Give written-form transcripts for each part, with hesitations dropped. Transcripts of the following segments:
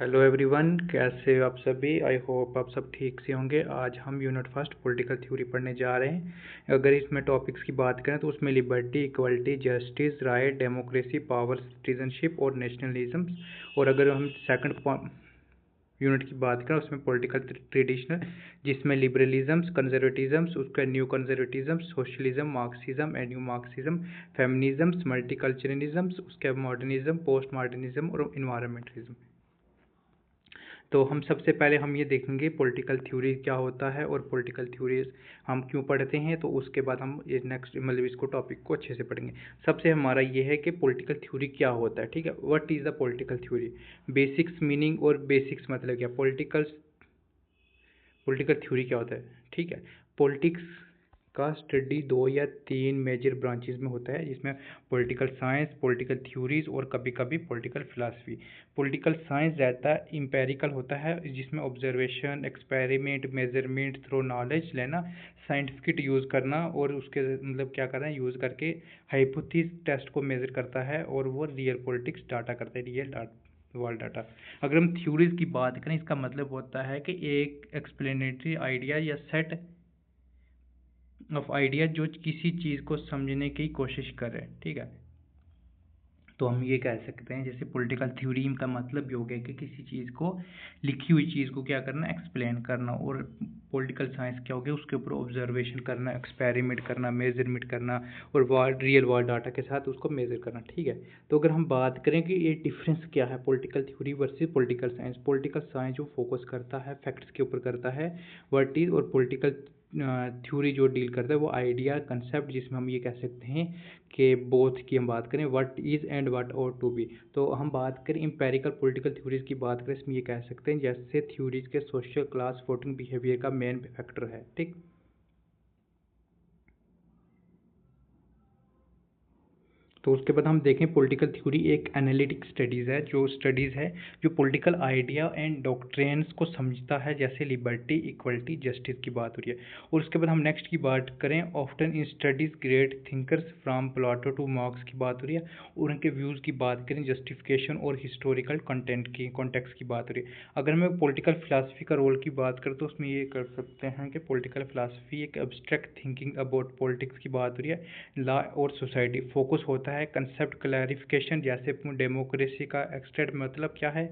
Hello everyone, कैसे हो आप सभी। आई होप आप सब ठीक से होंगे। आज हम यूनिट फर्स्ट पॉलिटिकल थ्योरी पढ़ने जा रहे हैं। अगर इसमें टॉपिक्स की बात करें तो उसमें liberty, equality, justice, right, democracy, power, citizenship और नेशनलिज्म। और अगर हम सेकंड यूनिट की बात करें उसमें पॉलिटिकल ट्रेडिशनल, जिसमें लिबरलिज्म, कंजर्वेटिज्म, उसका new conservatism, socialism, Marxism and new Marxism, feminism, multiculturalism, उसके मॉडर्निज्म, पोस्ट मॉडर्निज्म और इन्वायरमेंटलिज्म। तो हम सबसे पहले हम ये देखेंगे पॉलिटिकल थ्योरी क्या होता है और पॉलिटिकल थ्योरी हम क्यों पढ़ते हैं। तो उसके बाद हम ये नेक्स्ट मतलब इसको टॉपिक को अच्छे से पढ़ेंगे। सबसे हमारा ये है कि पॉलिटिकल थ्योरी क्या होता है। ठीक है, what is the political theory. Basics meaning और बेसिक्स मतलब क्या। पॉलिटिकल थ्योरी क्या होता है। ठीक है, पॉलिटिक्स का स्टडी दो या तीन मेजर ब्रांचेस में होता है, जिसमें पॉलिटिकल साइंस, पॉलिटिकल थ्योरीज और कभी कभी पॉलिटिकल फिलासफी। पॉलिटिकल साइंस ज़्यादा इम्पेरिकल होता है, जिसमें observation, experiment, measurement through knowledge लेना, साइंटिफिक यूज़ करना और उसके मतलब क्या करना है, यूज़ करके हाइपोथेसिस टेस्ट को मेजर करता है और वो रियल पॉलिटिक्स डाटा करता है, रियल वर्ल्ड डाटा। अगर हम थ्योरीज की बात करें, इसका मतलब होता है कि एक एक्सप्लेनेटरी आइडिया या सेट ऑफ आइडिया जो किसी चीज़ को समझने की कोशिश करे। ठीक है, तो हम ये कह सकते हैं जैसे पॉलिटिकल थ्योरी का मतलब ये हो गया कि किसी चीज़ को, लिखी हुई चीज़ को क्या करना, एक्सप्लेन करना। और पॉलिटिकल साइंस क्या हो गया, उसके ऊपर ऑब्जर्वेशन करना, एक्सपेरिमेंट करना, मेजरमेंट करना और रियल वर्ल्ड डाटा के साथ उसको मेजर करना। ठीक है, तो अगर हम बात करें कि ये डिफरेंस क्या है political theory versus political science जो फोकस करता है फैक्ट्स के ऊपर करता है व्हाट इज, और पॉलिटिकल थ्योरी जो डील करता है वो आइडिया कंसेप्ट, जिसमें हम ये कह सकते हैं कि बोथ की हम बात करें व्हाट इज़ एंड व्हाट और टू बी। तो हम बात करें इम्पेरिकल पॉलिटिकल थ्योरीज की बात करें, इसमें ये कह सकते हैं जैसे थ्योरीज के सोशल क्लास वोटिंग बिहेवियर का मेन फैक्टर है। ठीक, तो उसके बाद हम देखें पॉलिटिकल थ्योरी एक एनालिटिक स्टडीज़ है जो पॉलिटिकल आइडिया एंड डॉक्ट्रेन्स को समझता है, जैसे लिबर्टी, इक्वलिटी, जस्टिस की बात हो रही है। और उसके बाद हम नेक्स्ट की बात करें often in studies great thinkers from Plato two marks की बात हो रही है। और उनके व्यूज़ की बात करें, जस्टिफिकेशन और हिस्टोरिकल कंटेंट की कॉन्टेक्स्ट की बात हो रही है। अगर मैं पॉलिटिकल फिलासफी का रोल की बात करूँ तो उसमें ये कर सकते हैं कि पॉलिटिकल फिलासफी एक एब्स्ट्रैक्ट थिंकिंग अबाउट पॉलिटिक्स की बात हो रही है, लॉ और सोसाइटी। फोकस होता है कंसेप्ट क्लैरिफिकेशन, जैसे डेमोक्रेसी का एक्सटेंट मतलब क्या है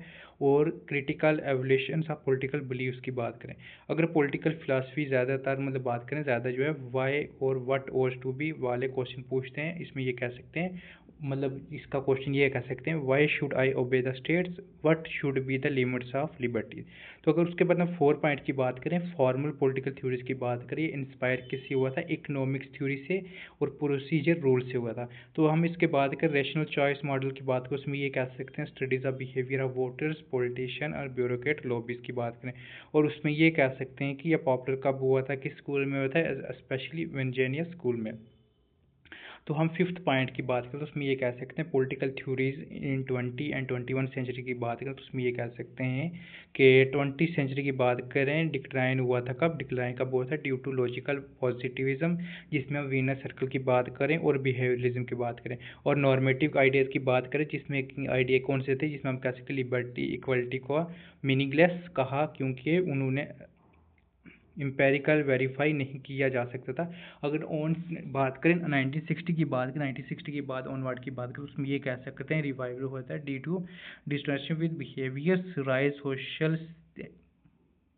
और critical evaluation of political believes की बात करें। अगर पॉलिटिकल फिलासफी ज़्यादातर मतलब बात करें ज़्यादा जो है वाई और व्हाट और टू बी वाले क्वेश्चन पूछते हैं। इसमें ये कह सकते हैं मतलब इसका क्वेश्चन ये कह सकते हैं why should I obey the states, what should be the limits of liberty. तो अगर उसके बाद हम 4 पॉइंट की बात करें, फॉर्मल पॉलिटिकल थ्योरीज की बात करें, इंस्पायर किससे हुआ था, इकोनॉमिक्स थ्योरी से और प्रोसीजर रूल से हुआ था। तो हम इसके बाद कर रैशनल चॉइस मॉडल की बात करें, उसमें ये कह सकते हैं studies of behaviour of voters, politician और ब्यूरोक्रेट लॉबीज की बात करें। और उसमें ये कह सकते हैं कि यह पॉपुलर कब हुआ था, किस स्कूल में हुआ था, स्पेशली वेंजेनिया स्कूल में। तो हम 5th पॉइंट की बात करें तो उसमें ये कह सकते हैं political theories in 20 and 21 century की बात करें तो उसमें ये कह सकते हैं कि 20 सेंचुरी की बात करें, डिक्लाइन हुआ था कब, डिक्लाइन कब हुआ था, ड्यू टू लॉजिकल पॉजिटिविज्म, जिसमें हम वीनस सर्कल की बात करें और बिहेवियरिज्म की बात करें। और नॉर्मेटिव आइडियाज़ की बात करें, जिसमें आइडिया कौन से थे, जिसमें हम कह सकते हैं लिबर्टी, इक्वलिटी को मीनिंगलेस कहा क्योंकि उन्होंने इम्पेरिकल वेरीफाई नहीं किया जा सकता था। अगर ऑन बात करें 1960 की बात करें, 1960 के बाद ऑनवर्ड की बात करें, उसमें ये कह सकते हैं रिवाइवल होता है D to distraction with behaviours, rise social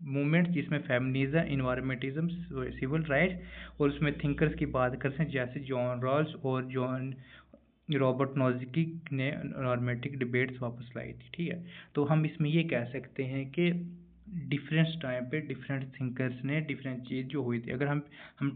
movement, जिसमें फेमिनिज्म, इन्वायरमेंटिज्म, सिविल राइट्स। और उसमें थिंकर्स की बात करते हैं जैसे जॉन रॉल्स और जॉन रॉबर्ट नोजिकी ने नॉर्मेटिक डिबेट्स वापस लाई थी। ठीक है, तो हम इसमें ये कह सकते हैं कि डिफरेंट टाइम पे डिफरेंट थिंकर्स ने डिफरेंट चीज़ जो हुई थी। अगर हम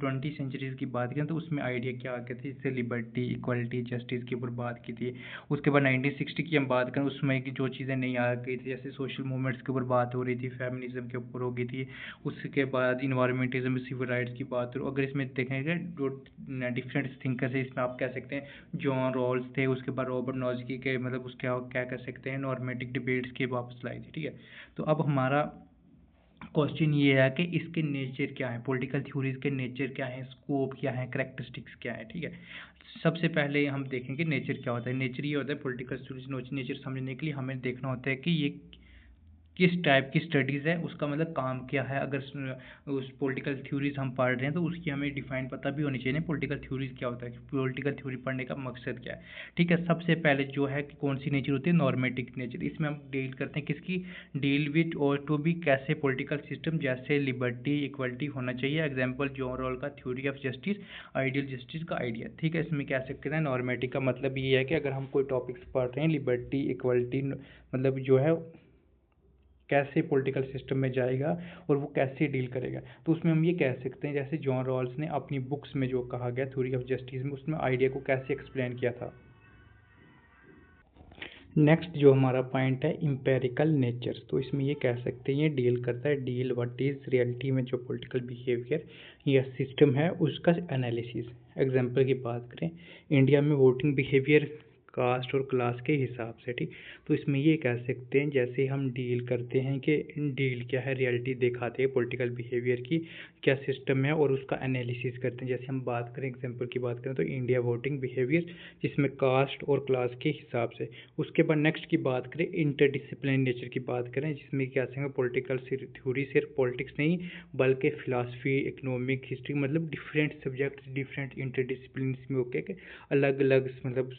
20 सेंचुरीज़ की बात करें तो उसमें आइडिया क्या आ गया था, जैसे लिबर्टी, इक्वलिटी, जस्टिस के ऊपर बात की थी। उसके बाद 1960 की हम बात करें, उसमें की जो चीज़ें नहीं आ गई थी, जैसे सोशल मूवमेंट्स के ऊपर बात हो रही थी, फेमिनिज्म के ऊपर हो गई थी। उसके बाद इन्वायरमेंटिज्म, सिविल राइट्स की बात हो। अगर इसमें देखेंगे जो डिफरेंट थिंकर्स है, इसमें आप कह सकते हैं जॉन रॉल्स थे, उसके बाद रॉबर्ट नोजिकी के मतलब उसके क्या कह सकते हैं नॉर्मेटिक डिबेट्स के वापस लाई थी। ठीक है, तो अब हमारा क्वेश्चन ये है कि इसके नेचर क्या है, पॉलिटिकल थ्योरीज के नेचर क्या है, स्कोप क्या है, करेक्टरिस्टिक्स क्या है। ठीक है, सबसे पहले हम देखेंगे नेचर क्या होता है। नेचर ये होता है पॉलिटिकल थ्योरीज नेचर समझने के लिए हमें देखना होता है कि ये किस टाइप की स्टडीज़ है, उसका मतलब काम क्या है। अगर उस पॉलिटिकल थ्योरीज हम पढ़ रहे हैं तो उसकी हमें डिफाइन पता भी होनी चाहिए ना, पॉलिटिकल थ्योरीज क्या होता है, पॉलिटिकल थ्योरी पढ़ने का मकसद क्या है। ठीक है, सबसे पहले जो है कि कौन सी नेचर होती है, नॉर्मेटिक नेचर। इसमें हम डील करते हैं किसकी, डील विथ और टू बी कैसे पॉलिटिकल सिस्टम जैसे लिबर्टी इक्वलिटी होना चाहिए। एग्जाम्पल जॉन रॉल का theory of justice, ideal justice का आइडिया। ठीक है, इसमें कह सकते हैं नॉर्मेटिक का मतलब ये है कि अगर हम कोई टॉपिक्स पढ़ रहे हैं, लिबर्टी इक्वलिटी मतलब जो है कैसे पॉलिटिकल सिस्टम में जाएगा और वो कैसे डील करेगा, तो उसमें हम ये कह सकते हैं जैसे जॉन रॉल्स ने अपनी बुक्स में जो कहा गया थ्योरी ऑफ जस्टिस में, उसमें आइडिया को कैसे एक्सप्लेन किया था। नेक्स्ट जो हमारा पॉइंट है इम्पेरिकल नेचर, तो इसमें ये कह सकते हैं ये डील करता है, डील व्हाट इज़ रियलिटी में जो पॉलिटिकल बिहेवियर या सिस्टम है उसका एनालिसिस। एग्जांपल की बात करें, इंडिया में वोटिंग बिहेवियर कास्ट और क्लास के हिसाब से। ठीक, तो इसमें ये कह सकते हैं जैसे हम डील करते हैं कि डील क्या है, रियलिटी दिखाते हैं पॉलिटिकल बिहेवियर की क्या सिस्टम है और उसका एनालिसिस करते हैं। जैसे हम बात करें, एग्जांपल की बात करें तो इंडिया वोटिंग बिहेवियर जिसमें कास्ट और क्लास के हिसाब से। उसके बाद नेक्स्ट की बात करें इंटरडिसिप्लिन नेचर की बात करें, जिसमें क्या कहेंगे पॉलिटिकल थ्योरी सिर्फ पॉलिटिक्स नहीं बल्कि फिलासफी, इकोनॉमिक, हिस्ट्री, मतलब डिफरेंट सब्जेक्ट डिफरेंट इंटरडिसिप्लिन में होके के अलग अलग मतलब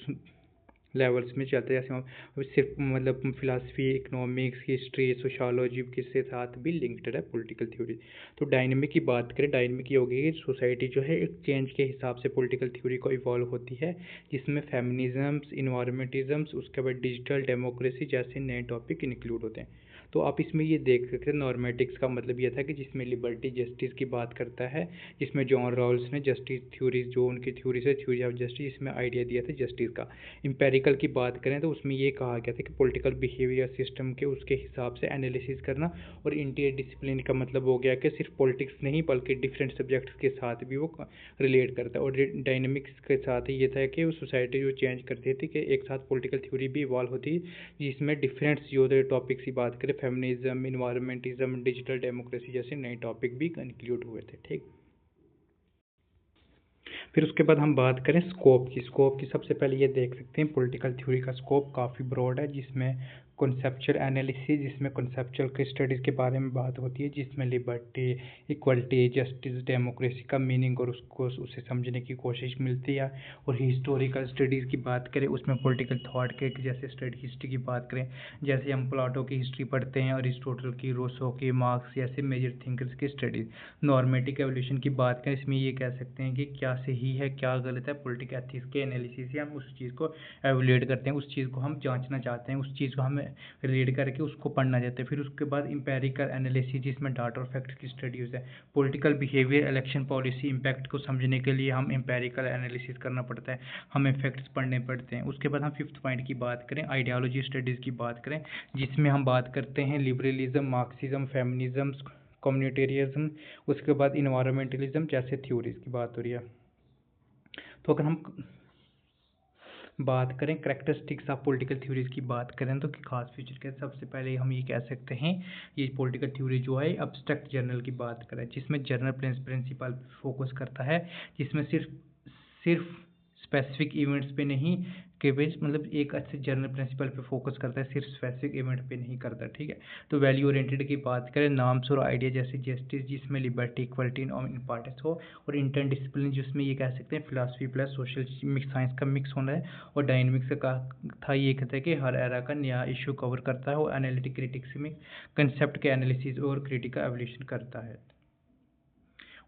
लेवल्स में चलते हैं। जैसे हम सिर्फ मतलब फिलासफी, इकोनॉमिक्स, हिस्ट्री, सोशोलॉजी के साथ भी लिंक्ड है पॉलिटिकल थ्योरी। तो डायनेमिक की बात करें, डायनेमिक ये होगी कि सोसाइटी जो है एक चेंज के हिसाब से पॉलिटिकल थ्योरी को इवॉल्व होती है, जिसमें फेमिनिज्म्स, इन्वायरमेंटिज्म्स, उसके बाद डिजिटल डेमोक्रेसी जैसे नए टॉपिक इंक्लूड होते हैं। तो आप इसमें ये देख सकते हैं नॉर्मेटिक्स का मतलब ये था कि जिसमें लिबर्टी जस्टिस की बात करता है, जिसमें जॉन रॉल्स ने जस्टिस थ्योरीज जो उनकी थ्योरीज है थ्योरी ऑफ जस्टिस, इसमें आइडिया दिया था जस्टिस का। इम्पेरिकल की बात करें तो उसमें ये कहा गया था कि पॉलिटिकल बिहेवियर सिस्टम के उसके हिसाब से एनालिसिस करना। और इंटर डिसिप्लिन का मतलब हो गया कि सिर्फ पॉलिटिक्स नहीं बल्कि डिफरेंट सब्जेक्ट्स के साथ भी वो रिलेट करता है। और डायनेमिक्स के साथ ये था कि वो सोसाइटी जो चेंज करती थी कि एक साथ पॉलिटिकल थ्योरी भी इवॉल्व होती, जिसमें डिफरेंट जो टॉपिक्स की बात करें फेमिनिज्म, इन्वायरमेंटिज्म, डिजिटल डेमोक्रेसी जैसे नए टॉपिक भी इंक्लूड हुए थे। ठीक, फिर उसके बाद हम बात करें स्कोप की। स्कोप की सबसे पहले ये देख सकते हैं पॉलिटिकल थ्योरी का स्कोप काफ़ी ब्रॉड है, जिसमें कॉन्सेप्चुअल एनालिसिस, जिसमें कॉन्सेप्चुअल की स्टडीज़ के बारे में बात होती है, जिसमें लिबर्टी, इक्वलिटी, जस्टिस, डेमोक्रेसी का मीनिंग और उसको उसे समझने की कोशिश मिलती है। और हिस्टोरिकल स्टडीज़ की बात करें उसमें पॉलिटिकल थॉट के जैसे स्टडी हिस्ट्री की बात करें, जैसे हम प्लाटो की हिस्ट्री पढ़ते हैं, अरिस्टोटल की, रूसो की, मार्क्स जैसे मेजर थिंकर्स की स्टडीज़। नॉर्मेटिक एवोल्यूशन की बात करें, इसमें ये कह सकते हैं कि क्या सही है क्या गलत है, पॉलिटिकल एथिक्स के एनालिसिस से हम उस चीज़ को एवेल्यूएट करते हैं, उस चीज़ को हम जांचना चाहते हैं, उस चीज़ को हम रिलेट करके उसको पढ़ना चाहते हैं। फिर उसके बाद इंपेरिकल एनालिसिस जिसमें डाटा और फैक्ट्स की स्टडीज़ है। Political behaviour, election policy impact को समझने के लिए हम इंपेरिकल एनालिसिस करना पड़ता है, हमें फैक्ट्स पढ़ने पड़ते हैं। उसके बाद हम फिफ्थ पॉइंट की बात करें, आइडियोलॉजी स्टडीज़ की बात करें, जिसमें हम बात करते हैं लिबरलिज्म, मार्क्सिज्म, फेमिनिज्म, कम्युनिटेरियज्म, उसके बाद इन्वायरमेंटलिज्म जैसे थ्योरीज की बात हो रही है। तो अगर हम बात करें करेक्टरिस्टिक्स ऑफ पॉलिटिकल थ्योरीज की बात करें तो खास फीचर के सबसे पहले हम ये कह सकते हैं ये पॉलिटिकल थ्योरी जो है अब्स्ट्रैक्ट जर्नल की बात करें, जिसमें जर्नल प्रिंसिपल फोकस करता है, जिसमें सिर्फ स्पेसिफिक इवेंट्स पे नहीं के बेस मतलब एक अच्छे जर्नल प्रिंसिपल पे फोकस करता है, सिर्फ स्पेसिफिक इवेंट पे नहीं करता। ठीक है, तो वैल्यू ओरिएंटेड की बात करें, नाम्स और आइडिया जैसे जस्टिस जिसमें लिबर्टी, इक्वलिटी और इम्पॉर्टेंस हो, और इंटर डिसिप्लिन जिसमें ये कह सकते हैं philosophy plus social mix science का मिक्स होना है। और डायनेमिक्स का था ये कहता है कि हर एरा का नया इशू कवर करता है, और एनालिटिक क्रिटिक्स में कंसेप्ट के एनालिसिस और क्रिटिकल एवोल्यूशन करता है।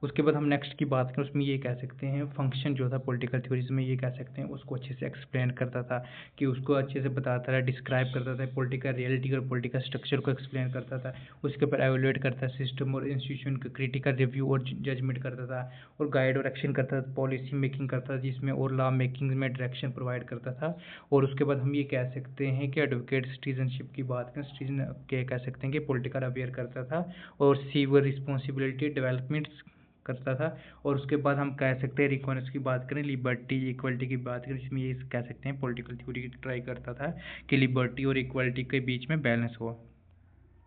उसके बाद हम नेक्स्ट की बात करें, उसमें ये कह सकते हैं फंक्शन जो था पॉलिटिकल थ्योरीज में ये कह सकते हैं उसको अच्छे से एक्सप्लेन करता था, कि उसको अच्छे से बताता था, डिस्क्राइब करता था पॉलिटिकल रियलिटी और पॉलिटिकल स्ट्रक्चर को एक्सप्लेन करता था। उसके ऊपर एवेल्युएट करता था सिस्टम और इंस्टीट्यूशन का क्रिटिकल रिव्यू और जजमेंट करता था, और गाइड और एक्शन करता था, पॉलिसी मेकिंग करता था जिसमें और लॉ मेकिंग में डायरेक्शन प्रोवाइड करता था। और उसके बाद हम ये कह सकते हैं कि एडवोकेट सिटीजनशिप की बात करें, सिटीजन के कह सकते हैं कि पॉलिटिकल अवेयर करता था और सीवर रिस्पॉन्सिबिलिटी डेवलपमेंट्स करता था। और उसके बाद हम कह सकते हैं इक्वालिटी की बात करें, लिबर्टी इक्वलिटी की बात करें, जिसमें ये कह सकते हैं पॉलिटिकल थ्योरी ट्राई करता था कि लिबर्टी और इक्वलिटी के बीच में बैलेंस हो।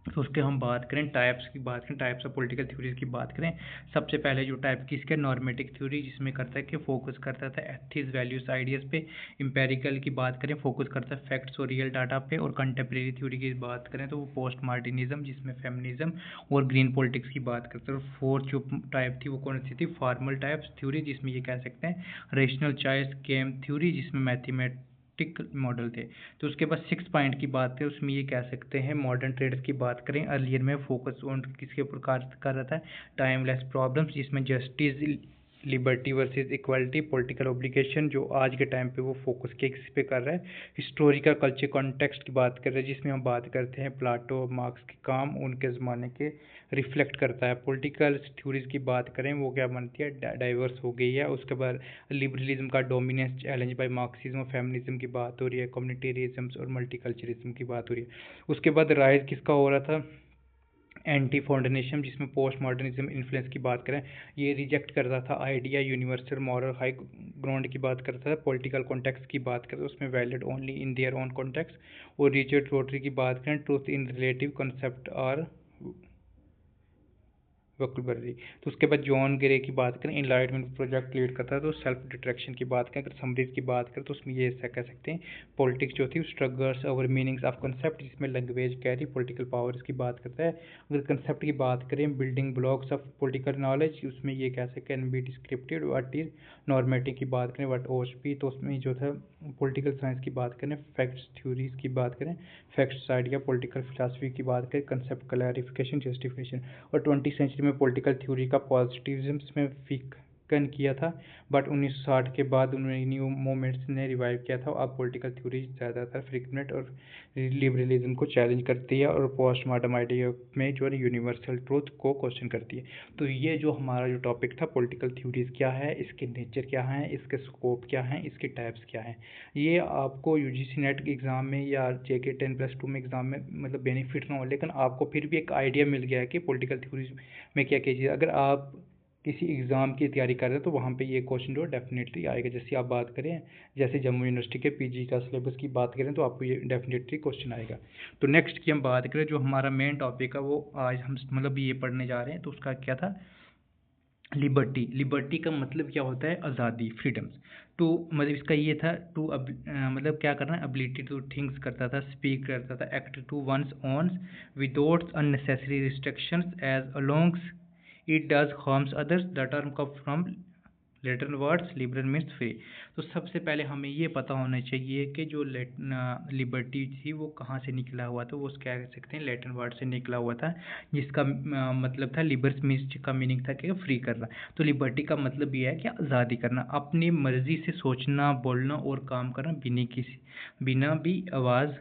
तो उसके हम बात करें टाइप्स की बात करें, टाइप्स ऑफ पॉलिटिकल थ्योरीज की बात करें। सबसे पहले जो टाइप की इसके नॉर्मेटिक थ्योरी, जिसमें करता है कि फोकस करता था एथिक्स वैल्यूज आइडियाज़ पे। इम्पेरिकल की बात करें, फोकस करता है फैक्ट्स और रियल डाटा पे। और कंटेम्प्रेरी थ्योरी की बात करें तो वो पोस्ट मार्टिनिज्म, जिसमें फेमिनिज्म और ग्रीन पॉलिटिक्स की बात करते हैं। और फोर्थ जो टाइप थी वो कौन सी थी, फॉर्मल टाइप्स थ्योरी, जिसमें ये कह सकते हैं रेशनल चॉइस गेम थ्योरी, जिसमें मैथमेटिकल मॉडल थे। तो उसके बाद 6 पॉइंट की बात करें, उसमें ये कह सकते हैं मॉडर्न ट्रेड्स की बात करें। अर्लियर में फोकस ऑन किसके ऊपर कर रहा था, टाइमलेस प्रॉब्लम्स, जिसमें justice, liberty versus equality, political obligation, जो आज के टाइम पे वो फोकस किस पे कर रहा है, हिस्टोरिकल कल्चर कॉन्टेक्स्ट की बात कर रहे हैं, जिसमें हम बात करते हैं प्लाटो मार्क्स के काम उनके ज़माने के रिफ्लेक्ट करता है। पॉलिटिकल थ्योरीज की बात करें वो क्या बनती है, डाइवर्स हो गई है। उसके बाद लिबरलिज्म का डोमिनेंस चैलेंज बाय मार्क्सिज्म और फेमिनिज्म की बात हो रही है, कम्युनिटेरिज्म और मल्टीकल्चरिज्म की बात हो रही है। उसके बाद राइज किसका हो रहा था, एंटी मॉडर्निज्म, जिसमें पोस्ट मॉडर्निज्म इन्फ्लुएंस की बात करें, ये रिजेक्ट करता था idea universal moral high ground की बात करता था। पॉलिटिकल कॉन्टेक्स्ट की बात करें तो उसमें valid only in their own context. और रिचर्ड रोटरी की बात करें, ट्रूथ इन रिलेटिव कंसेप्ट और वोकैबुलरी। तो उसके बाद जॉन ग्रे की बात करें, इनलाइटमेंट प्रोजेक्ट लीड करता है। तो सेल्फ डिट्रैक्शन की बात करें, अगर समरीज की बात करें तो उसमें ये ऐसा कह सकते हैं पॉलिटिक्स जो थी struggles over meanings of concept, जिसमें लैंग्वेज कैरी पॉलिटिकल पावर्स की बात करता है। अगर कंसेप्ट की बात करें, building blocks of political knowledge, उसमें ये कह सकते हैं be descriptive what is normative की बात करें, व्हाट ओएसपी, तो उसमें जो था पॉलिटिकल साइंस की बात करें, फैक्ट्स थ्योरीज की बात करें, फैक्ट्स आइडिया, पॉलिटिकल फिलासफी की बात करें, कंसेप्ट क्लैरिफिकेशन, जस्टिफिकेशन। और 20वीं सेंचुरी में पॉलिटिकल थ्योरी का पॉजिटिविज्म में विकन किया था, बट 1960 के बाद उन्होंने न्यू मूवमेंट्स ने रिवाइव किया था। अब पॉलिटिकल थ्योरी ज़्यादातर फ्रीक्वेंट और लिबरलिज्म को चैलेंज करती है और पोस्ट मॉडर्न आइडिया में जो है यूनिवर्सल ट्रूथ को क्वेश्चन करती है। तो ये जो हमारा जो टॉपिक था पॉलिटिकल थ्योरीज क्या है, इसके नेचर क्या है, इसके स्कोप क्या है, इसके टाइप्स क्या हैं, ये आपको यूजीसी नेट के एग्ज़ाम में या जेके 10+2 में एग्ज़ाम में मतलब बेनिफिट ना हो, लेकिन आपको फिर भी एक आइडिया मिल गया है कि पॉलिटिकल थ्योरीज में क्या क्या चीज़। अगर आप किसी एग्ज़ाम की तैयारी कर रहे हैं तो वहाँ पे ये क्वेश्चन जो डेफिनेटली आएगा। जैसे आप बात करें, जैसे जम्मू यूनिवर्सिटी के पीजी का सिलेबस की बात करें तो आपको ये डेफिनेटली क्वेश्चन आएगा। तो नेक्स्ट की हम बात करें, जो हमारा मेन टॉपिक है वो आज हम मतलब ये पढ़ने जा रहे हैं, तो उसका क्या था, लिबर्टी। लिबर्टी का मतलब क्या होता है, आज़ादी, फ्रीडम्स। टू मतलब इसका ये था, टू मतलब क्या करना है, एबिलिटी टू थिंक्स करता था, स्पीक करता था, act to one's owns without unnecessary restrictions as alongs it does harms others. The term come from later words liberal means free. तो सबसे पहले हमें ये पता होना चाहिए कि जो लिबर्टी थी वो कहाँ से निकला हुआ था। वो क्या कह सकते हैं, लैटिन वर्ड से निकला हुआ था, जिसका मतलब था लिबर्स मीन्स का मीनिंग था कि फ्री करना। तो लिबर्टी का मतलब ये है कि आज़ादी करना, अपनी मर्जी से सोचना, बोलना और काम करना, बिना भी आवाज़,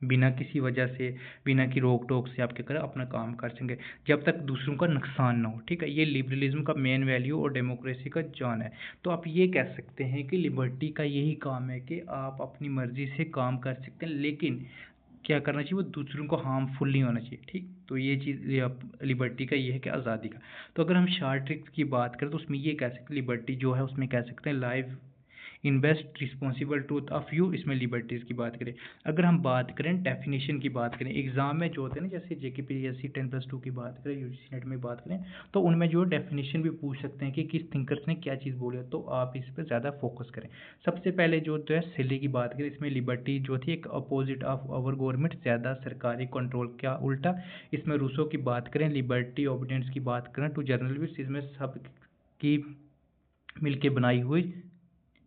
बिना किसी वजह से, बिना की रोक टोक से आप क्या करें, अपना काम कर सकेंगे, जब तक दूसरों का नुकसान ना हो। ठीक है, ये लिबरलिज्म का मेन वैल्यू और डेमोक्रेसी का जान है। तो आप ये कह सकते हैं कि लिबर्टी का यही काम है कि आप अपनी मर्जी से काम कर सकते हैं, लेकिन क्या करना चाहिए, वो दूसरों को हार्मफुल नहीं होना चाहिए। ठीक, तो ये चीज़ लिबर्टी का ये है कि आज़ादी का। तो अगर हम शार्ट ट्रिक्स की बात करें तो उसमें ये कह सकते हैं, लिबर्टी जो है उसमें कह सकते हैं life invest responsible truth of you, इसमें लिबर्टीज़ की बात करें। अगर हम बात करें डेफिनेशन की बात करें, एग्जाम में जो होते हैं ना, जैसे JKPSC 10+2 की बात करें, यूजीसी नेट में बात करें, तो उनमें जो डेफिनेशन भी पूछ सकते हैं कि किस थिंकर्स ने क्या चीज़ बोली है, तो आप इस पर ज़्यादा फोकस करें। सबसे पहले जो है सिली की बात करें, इसमें लिबर्टी जो थी एक अपोजिट ऑफ आवर गवर्नमेंट, ज़्यादा सरकारी कंट्रोल का उल्टा। इसमें रूसो की बात करें, लिबर्टी ओबिडियंस की बात करें टू जर्नलिस्ट, इसमें सब की मिलके बनाई हुई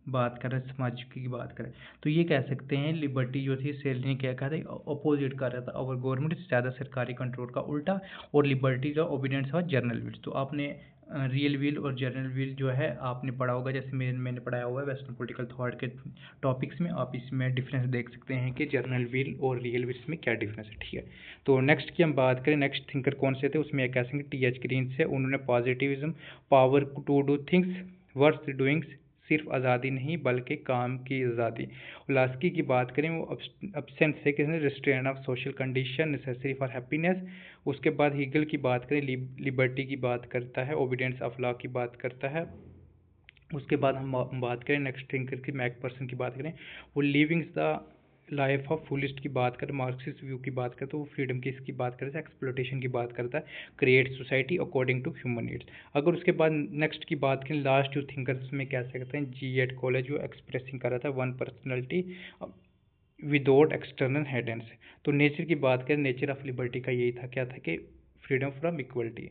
बात करें, समाज की बात करें, तो ये कह सकते हैं लिबर्टी जो थी सेल ने क्या कहा था, अपोजिट कर रहा था ओवर गवर्नमेंट, ज़्यादा सरकारी कंट्रोल का उल्टा। और लिबर्टी जो ओबिडियंस हुआ जर्नल विल। तो आपने रियल विल और जर्नल विल जो है आपने पढ़ा होगा, जैसे मैंने पढ़ाया हुआ है वेस्टर्न पॉलिटिकल थॉट के टॉपिक्स में, आप इसमें डिफरेंस देख सकते हैं कि जर्नल विल और रियल विल में क्या डिफरेंस है। ठीक है, तो नेक्स्ट की हम बात करें, नेक्स्ट थिंकर कौन से थे, उसमें कह सकते TH ग्रीन से, उन्होंने positivism, power to do things worth doings, सिर्फ आज़ादी नहीं बल्कि काम की आज़ादी। उलास्की की बात करें, वो अब्सेंट से किसने, restrain of social condition necessary for happiness. उसके बाद हीगल की बात करें, लिबर्टी की बात करता है, ओबिडेंस ऑफ लॉ की बात करता है। उसके बाद हम बात करें नेक्स्ट थिंकर की, मैक पर्सन की बात करें, वो लिविंग्स द लाइफ ऑफ फुलिस्ट की बात करें, मार्क्सिस्ट व्यू की बात करें, तो वो फ्रीडम की इसकी बात करता है, एक्सप्लोटेशन की बात करता है, create society according to human needs. अगर उसके बाद नेक्स्ट की बात करें, लास्ट जो थिंकर्स में कह सकते हैं जी एट कॉलेज, जो एक्सप्रेसिंग कर रहा था वन पर्सनैलिटी विदाउट एक्सटर्नल हेडेंस। तो नेचर की बात करें, नेचर ऑफ लिबर्टी का यही था, क्या था कि freedom from equality,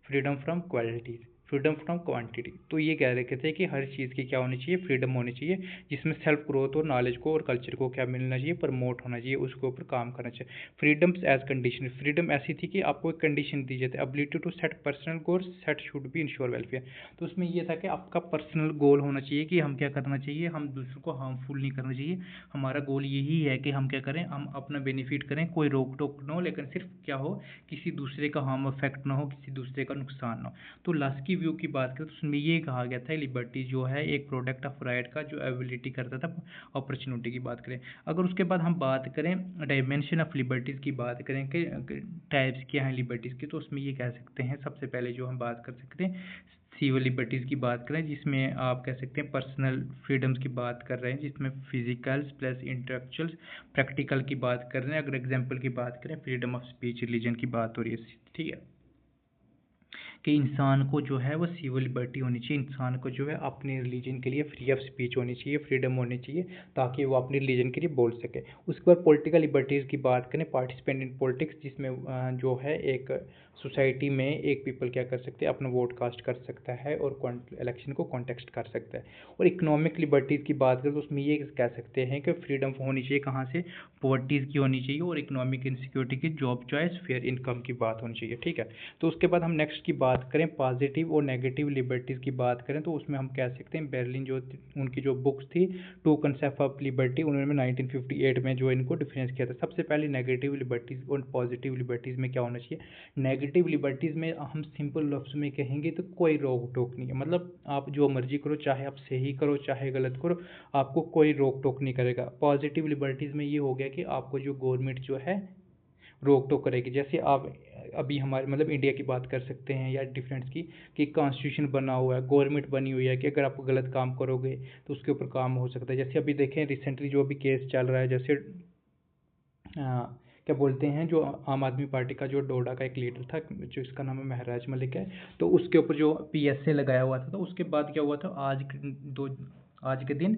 freedom from quality, freedom from quantity. तो ये कह रहे थे कि हर चीज़ की क्या होनी चाहिए, फ्रीडम होनी चाहिए, जिसमें सेल्फ ग्रोथ और नॉलेज को और कल्चर को क्या मिलना चाहिए, प्रमोट होना चाहिए, उसके ऊपर काम करना चाहिए। फ्रीडम्स एज कंडीशन, फ्रीडम ऐसी थी कि आपको एक कंडीशन दी जाती है, ability to set personal goal set should be ensure welfare. तो उसमें ये था कि आपका पर्सनल गोल होना चाहिए कि हम क्या करना चाहिए, हम दूसरों को हार्मफुल नहीं करना चाहिए। हमारा गोल यही है कि हम क्या करें, हम अपना बेनिफिट करें, कोई रोक टोक ना हो, लेकिन सिर्फ क्या हो, किसी दूसरे का हार्म इफेक्ट ना हो, किसी दूसरे का नुकसान ना हो। तो लास्की व्यू की बात करें तो उसमें ये कहा गया था लिबर्टी जो है एक प्रोडक्ट ऑफ राइट का, जो एबिलिटी करता था अपॉर्चुनिटी की बात करें। अगर उसके बाद हम बात करें डायमेंशन ऑफ लिबर्टीज़ की बात करें कि टाइप्स क्या हैं लिबर्टीज़ की, तो उसमें ये कह सकते हैं, सबसे पहले जो हम बात कर सकते हैं सिविल लिबर्टीज़ की बात करें, जिसमें आप कह सकते हैं पर्सनल फ्रीडम्स की बात कर रहे हैं, जिसमें फिजिकल्स प्लस इंटेलेक्चुअल्स प्रैक्टिकल की बात कर रहे हैं। अगर एग्जांपल की बात करें, फ्रीडम ऑफ स्पीच रिलीजन की बात हो रही है, ठीक है, कि इंसान को जो है वो सिविल लिबर्टी होनी चाहिए, इंसान को जो है अपने रिलीजन के लिए फ्री ऑफ स्पीच होनी चाहिए, फ्रीडम होनी चाहिए, ताकि वो अपने रिलीजन के लिए बोल सके। उसके बाद पॉलिटिकल लिबर्टीज़ की बात करें, पार्टिसिपेंट इन पॉलिटिक्स, जिसमें जो है एक सोसाइटी में एक पीपल क्या कर सकते हैं, अपना वोट कास्ट कर सकता है और इलेक्शन को कॉन्टेक्स्ट कर सकता है। और इकोनॉमिक लिबर्टीज़ की बात करें तो उसमें ये कह सकते हैं कि फ्रीडम होनी चाहिए कहाँ से, पॉवर्टीज़ की होनी चाहिए, और इकोनॉमिक इनसिक्योरिटी की, जॉब चॉइस, फेयर इनकम की बात होनी चाहिए, ठीक है। तो उसके बाद हम नेक्स्ट की बात करें, पॉजिटिव और नेगेटिव लिबर्टीज़ की बात करें, तो उसमें हम कह सकते हैं बेर्लिन जो उनकी जो बुक्स थी टू कंसेप्ट ऑफ लिबर्टी, उन्होंने 1958 में जो इनको डिफरेंस किया था। सबसे पहले नेगेटिव लिबर्टीज़ और पॉजिटिव लिबर्टीज़ में क्या होना चाहिए। नेगेटिव लिबर्टीज़ में हम सिंपल लफ्ज़ में कहेंगे तो कोई रोक टोक नहीं है, मतलब आप जो मर्जी करो, चाहे आप सही करो चाहे गलत करो, आपको कोई रोक टोक नहीं करेगा। पॉजिटिव लिबर्टीज़ में ये हो गया कि आपको जो गवर्नमेंट जो है रोक टोक करेगी। जैसे आप अभी हमारे मतलब इंडिया की बात कर सकते हैं या डिफरेंट्स की, कि कॉन्स्टिट्यूशन बना हुआ है, गवर्नमेंट बनी हुई है, कि अगर आप गलत काम करोगे तो उसके ऊपर काम हो सकता है। जैसे अभी देखें रिसेंटली जो अभी केस चल रहा है, जैसे क्या बोलते हैं, जो आम आदमी पार्टी का जो डोडा का एक लीडर था, जो इसका नाम है महराज मलिक है, तो उसके ऊपर जो PSA लगाया हुआ था, तो उसके बाद क्या हुआ था, आज के दिन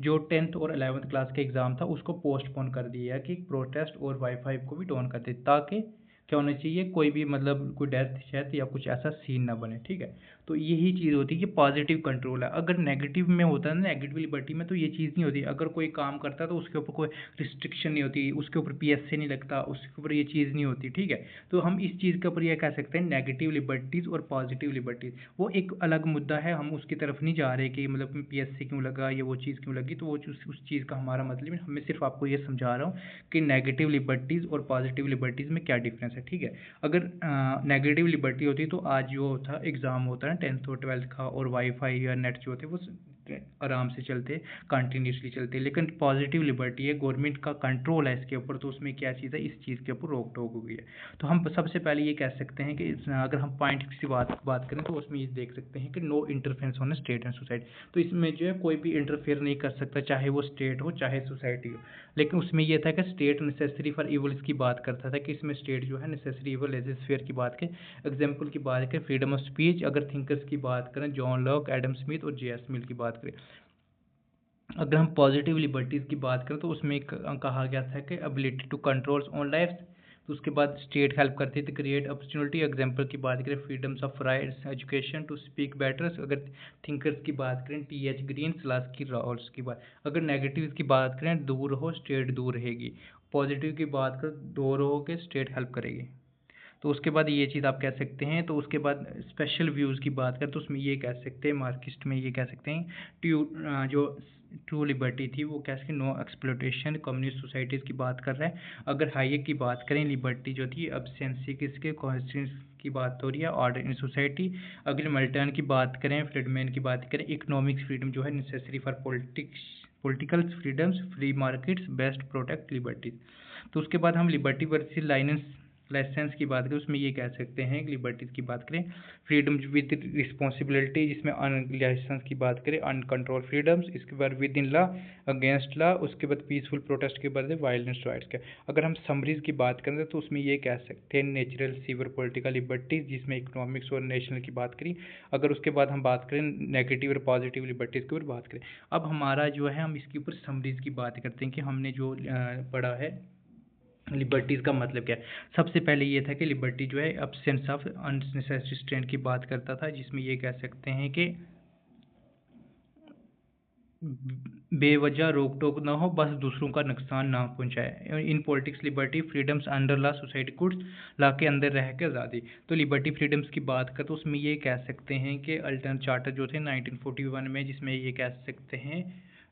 जो 10th और 11th क्लास का एग्ज़ाम था उसको पोस्टपोन कर दिया कि प्रोटेस्ट और वाईफाई को भी डॉन कर दे, ताकि क्या होना चाहिए, कोई भी मतलब कोई डेथ शेथ या कुछ ऐसा सीन ना बने, ठीक है। तो यही चीज़ होती है कि पॉजिटिव कंट्रोल है। अगर नेगेटिव में होता है ना, नेगेटिव लिबर्टी में, तो ये चीज़ नहीं होती। अगर कोई काम करता है तो उसके ऊपर कोई रिस्ट्रिक्शन नहीं होती, उसके ऊपर PSA नहीं लगता, उसके ऊपर ये चीज़ नहीं होती, ठीक है। तो हम इस चीज़ के ऊपर यह कह सकते हैं नेगेटिव लिबर्टीज़ और पॉजिटिव लिबर्टीज़, वो एक अलग मुद्दा है, हम उसकी तरफ नहीं जा रहे कि मतलब PSA क्यों लगा या वो चीज़ क्यों लगी, तो वो उस चीज़ का हमारा मतलब है, मैं सिर्फ आपको ये समझा रहा हूँ कि नेगेटिव लिबर्टीज़ और पॉजिटिव लिबर्टीज़ में क्या डिफरेंस है, ठीक है। अगर नेगेटिव लिबर्टी होती तो आज जो था एग्ज़ाम होता है 10th और 12th का, और वाईफाई या नेट जो होते वो आराम से चलते, कंटिन्यूसली चलते। लेकिन पॉजिटिव लिबर्टी है, गवर्नमेंट का कंट्रोल है इसके ऊपर, तो उसमें क्या चीज़ है, इस चीज़ के ऊपर रोक टोक हो गई है। तो हम सबसे पहले ये कह सकते हैं कि अगर हम पॉइंट की बात करें तो उसमें ये देख सकते हैं कि no interference on state and society. तो इसमें जो है कोई भी इंटरफेयर नहीं कर सकता, चाहे वो स्टेट हो चाहे सोसाइटी हो। लेकिन उसमें यह था कि स्टेट नेसेसरी फॉर इवल की बात करता था, कि इसमें स्टेट जो है नेसेसरी इवल एज स्फेयर की बात करें। एग्जाम्पल की बात करें, फ्रीडम ऑफ स्पीच, अगर थिंकर्स की बात करें, जॉन लॉक, एडम स्मिथ और JS मिल की बात करें। अगर हम पॉजिटिव लिबर्टीज़ की बात करें तो उसमें कहा गया था कि ability to controls on life. तो उसके बाद स्टेट हेल्प करती थी क्रिएट अपॉर्चुनिटी। एग्जांपल की बात करें, freedoms of rights, education to speak better. अगर थिंकर्स की बात करें, TH ग्रीन, स्लास्की, रॉल्स की बात। अगर नेगेटिव की बात करें, दूर रहो स्टेट दूर रहेगी। पॉजिटिव की बात करें, दूर रहोगे स्टेट हेल्प करेगी। तो उसके बाद ये चीज़ आप कह सकते हैं। तो उसके बाद स्पेशल व्यूज़ की बात करें तो उसमें ये कह सकते हैं, मार्क्सिस्ट में ये कह सकते हैं, जो ट्रू लिबर्टी थी वो कैसे, नो एक्सप्लोटेशन, कम्युनिस्ट सोसाइटीज़ की बात कर रहा है। अगर हाइक की बात करें, लिबर्टी जो थी एब्सेंसी किसके, कॉन्स्टेंस की बात हो रही है, ऑर्डर इन सोसाइटी। अगर मिल्टन की बात करें, फ्रीडमैन की बात करें, इकोनॉमिक फ्रीडम जो है necessary for political freedoms, free markets best protect liberties. तो उसके बाद हम लिबर्टी वर्सेस लाइसेंस की बात करें उसमें ये कह सकते हैं, लिबर्टीज़ की बात करें फ्रीडम विद रिस्पॉन्सिबिलिटी, जिसमें लाइसेंस की बात करें अनकंट्रोल फ्रीडम्स, इसके बाद with in law, against law, उसके बाद पीसफुल प्रोटेस्ट के बाद वायलेंस राइट्स के। अगर हम समरीज की बात करें तो उसमें ये कह सकते हैं नेचुरल सिविल पॉलिटिकल लिबर्टीज, जिसमें इकोनॉमिक्स और नेशनल की बात करी। अगर उसके बाद हम बात करें नेगेटिव और पॉजिटिव लिबर्टीज़ के ऊपर बात करें, अब हमारा जो है हम इसके ऊपर समरीज की बात करते हैं कि हमने जो पढ़ा है लिबर्टीज़ का मतलब क्या है। सबसे पहले ये था कि लिबर्टी जो है एब्सेंस ऑफ अननेसेसरी स्ट्रेन की बात करता था, जिसमें ये कह सकते हैं कि बेवजह रोक टोक ना हो, बस दूसरों का नुकसान ना पहुंचाए। In politics liberty freedoms under law society goods, law के अंदर रह के आज़ादी। तो लिबर्टी फ्रीडम्स की बात करें तो उसमें ये कह सकते हैं कि अल्टर्न चार्टर जो थे 1941 में, जिसमें ये कह सकते हैं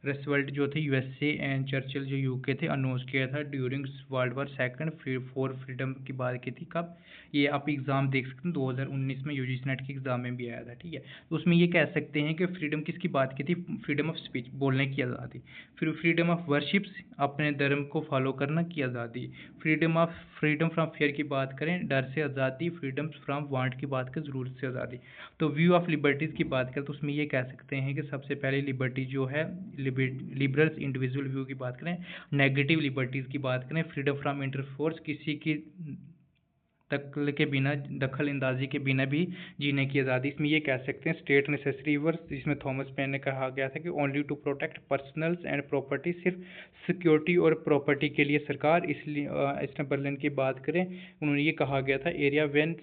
रसवेल्ट जो थे यूएसए एंड चर्चिल जो यूके थे अनाउंस किया था during world war second for freedom की बात की थी। कब ये आप एग्ज़ाम देख सकते हैं 2019 में यूजीसी नेट के एग्ज़ाम में भी आया था, ठीक है। तो उसमें ये कह सकते हैं कि फ्रीडम किसकी बात की थी, फ्रीडम ऑफ स्पीच, बोलने की आज़ादी, फिर फ्रीडम ऑफ वर्शिप्स, अपने धर्म को फॉलो करना की आज़ादी, फ्रीडम फ्रॉम फियर की बात करें डर से आज़ादी, फ्रीडम फ्रॉम वांट की बात करें ज़रूरत से आज़ादी। तो व्यू ऑफ लिबर्टीज़ की बात करें तो उसमें ये कह सकते हैं कि सबसे पहले लिबर्टी जो है लिबरल्स इंडिविजुअल व्यू की बात करें, नेगेटिव लिबर्टीज़ की बात करें फ्रीडम फ्रॉम इंटरफोर्स, किसी की दखल अंदाजी के बिना भी जीने की आज़ादी। इसमें ये कह सकते हैं स्टेट नेसेसरी वर्स, जिसमें थॉमस पेन ने कहा गया था कि only to protect personals and property, सिर्फ सिक्योरिटी और प्रॉपर्टी के लिए सरकार। इसलिए इसने बर्लिन की बात करें उन्होंने ये कहा गया था area when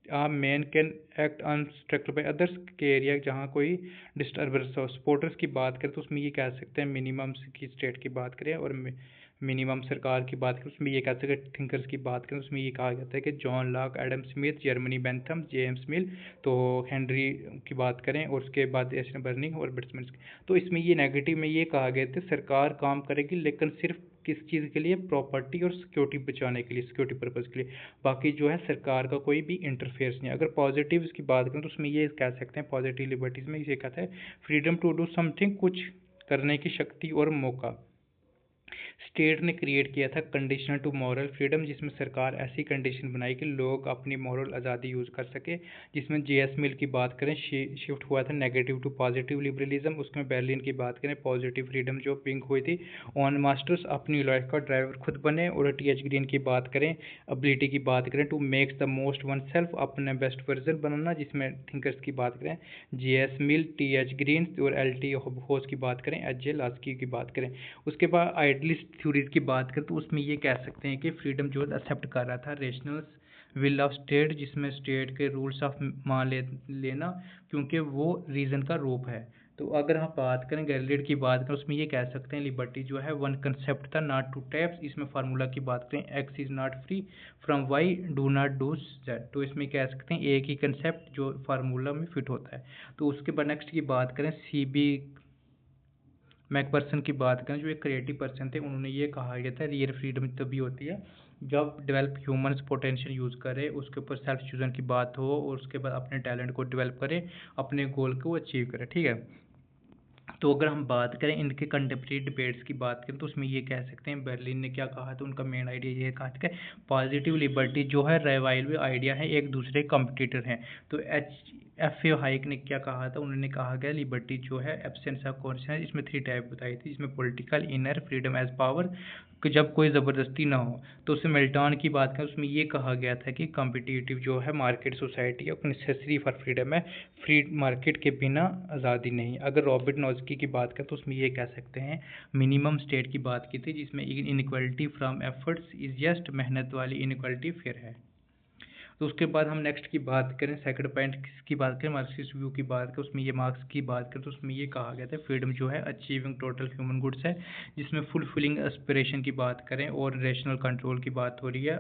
man can act unstructured by others, के एरिया जहाँ कोई डिस्टर्बेंस हो। सपोर्टर्स की बात करें तो उसमें ये कह सकते हैं मिनिमम की स्टेट की बात करें और मिनिमम सरकार की बात करें उसमें ये कह सकते हैं थिंकर्स की बात करें उसमें ये कहा जाता है कि John Locke, Adam Smith, Germany Bentham, James मिल, तो हेनरी की बात करें और उसके बाद एशन बर्निंग और ब्रिट्समैन। तो इसमें ये नेगेटिव में ये कहा गया था सरकार काम करेगी लेकिन सिर्फ किस चीज़ के लिए, प्रॉपर्टी और सिक्योरिटी बचाने के लिए, सिक्योरिटी पर्पज़ के लिए, बाकी जो है सरकार का कोई भी इंटरफेयर्स नहीं है। अगर पॉजिटिव की बात करें तो उसमें ये कह सकते हैं पॉजिटिव लिबर्टीज़ में ये कहता है फ्रीडम टू डू समथिंग, कुछ करने की शक्ति और मौका। स्टेट ने क्रिएट किया था कंडीशनल टू मॉरल फ्रीडम, जिसमें सरकार ऐसी कंडीशन बनाई कि लोग अपनी मॉरल आज़ादी यूज़ कर सके, जिसमें जेएस मिल की बात करें शिफ्ट हुआ था नेगेटिव टू पॉजिटिव लिबरलिज्म। उसमें बर्लिन की बात करें पॉजिटिव फ्रीडम जो पिंक हुई थी ऑन मास्टर्स, अपनी लाइफ का ड्राइवर खुद बने। और टीएच ग्रीन की बात करें एबिलिटी की बात करें to makes the most oneself, अपने बेस्ट वर्जन बनाना, जिसमें थिंकर्स की बात करें जेएस मिल, टीएच ग्रीन और एलटी होस की बात करें एच.जे. लास्की की बात करें। उसके बाद आइडलिस्ट थ्योरीज की बात करें तो उसमें ये कह सकते हैं कि फ्रीडम जो एक्सेप्ट कर रहा था रेशनल्स विल ऑफ स्टेट, जिसमें स्टेट के रूल्स ऑफ मान लेना क्योंकि वो रीजन का रूप है। तो अगर हम बात करें गैलीलियो की बात करें उसमें ये कह सकते हैं लिबर्टी जो है वन कंसेप्ट था नॉट टू टैप्स, इसमें फार्मूला की बात करें x is not free from why do not do that. तो इसमें कह सकते हैं एक ही कंसेप्ट जो फार्मूला में फिट होता है। तो उसके बाद नेक्स्ट की बात करें सीबी मैकपर्सन की बात करें जो एक क्रिएटिव पर्सन थे, उन्होंने ये कहा गया था रियल फ्रीडम तभी होती है जब डेवलप ह्यूमन्स पोटेंशियल यूज़ करे, उसके ऊपर सेल्फ चूजन की बात हो और उसके बाद अपने टैलेंट को डेवलप करे, अपने गोल को अचीव करे, ठीक है। तो अगर हम बात करें इनके कंटेम्प्रेरी डिबेट्स की बात करें तो उसमें ये कह सकते हैं बर्लिन ने क्या कहा था, उनका मेन आइडिया ये कहा था कि पॉजिटिव लिबर्टी जो है रिवाइवल आइडिया है, एक दूसरे कॉम्पिटिटर हैं। तो एफ.ए. हाइक ने क्या कहा था, उन्होंने कहा गया लिबर्टी जो है एब्सेंस ऑफ कॉन्शियस, इसमें 3 टाइप बताई थी, इसमें political, inner freedom as power, कि जब कोई ज़बरदस्ती ना हो। तो उसमें मिल्टन की बात करें उसमें ये कहा गया था कि कॉम्पिटिटिव जो है market society of necessary for freedom है, फ्री मार्केट के बिना आज़ादी नहीं। अगर रॉबर्ट नोज़की की बात करें तो उसमें ये कह सकते हैं मिनिमम स्टेट की बात की थी, जिसमें inequality from efforts is just, मेहनत वाली इनइक्वालिटी फिर है। तो उसके बाद हम नेक्स्ट की बात करें सेकंड पॉइंट की बात करें मार्क्सिस्ट व्यू की बात करें उसमें ये मार्क्स की बात करें तो उसमें ये कहा गया था फ्रीडम जो है अचीविंग टोटल ह्यूमन गुड्स है, जिसमें फुलफिलिंग एस्पिरेशन की बात करें और रेशनल कंट्रोल की बात हो रही है,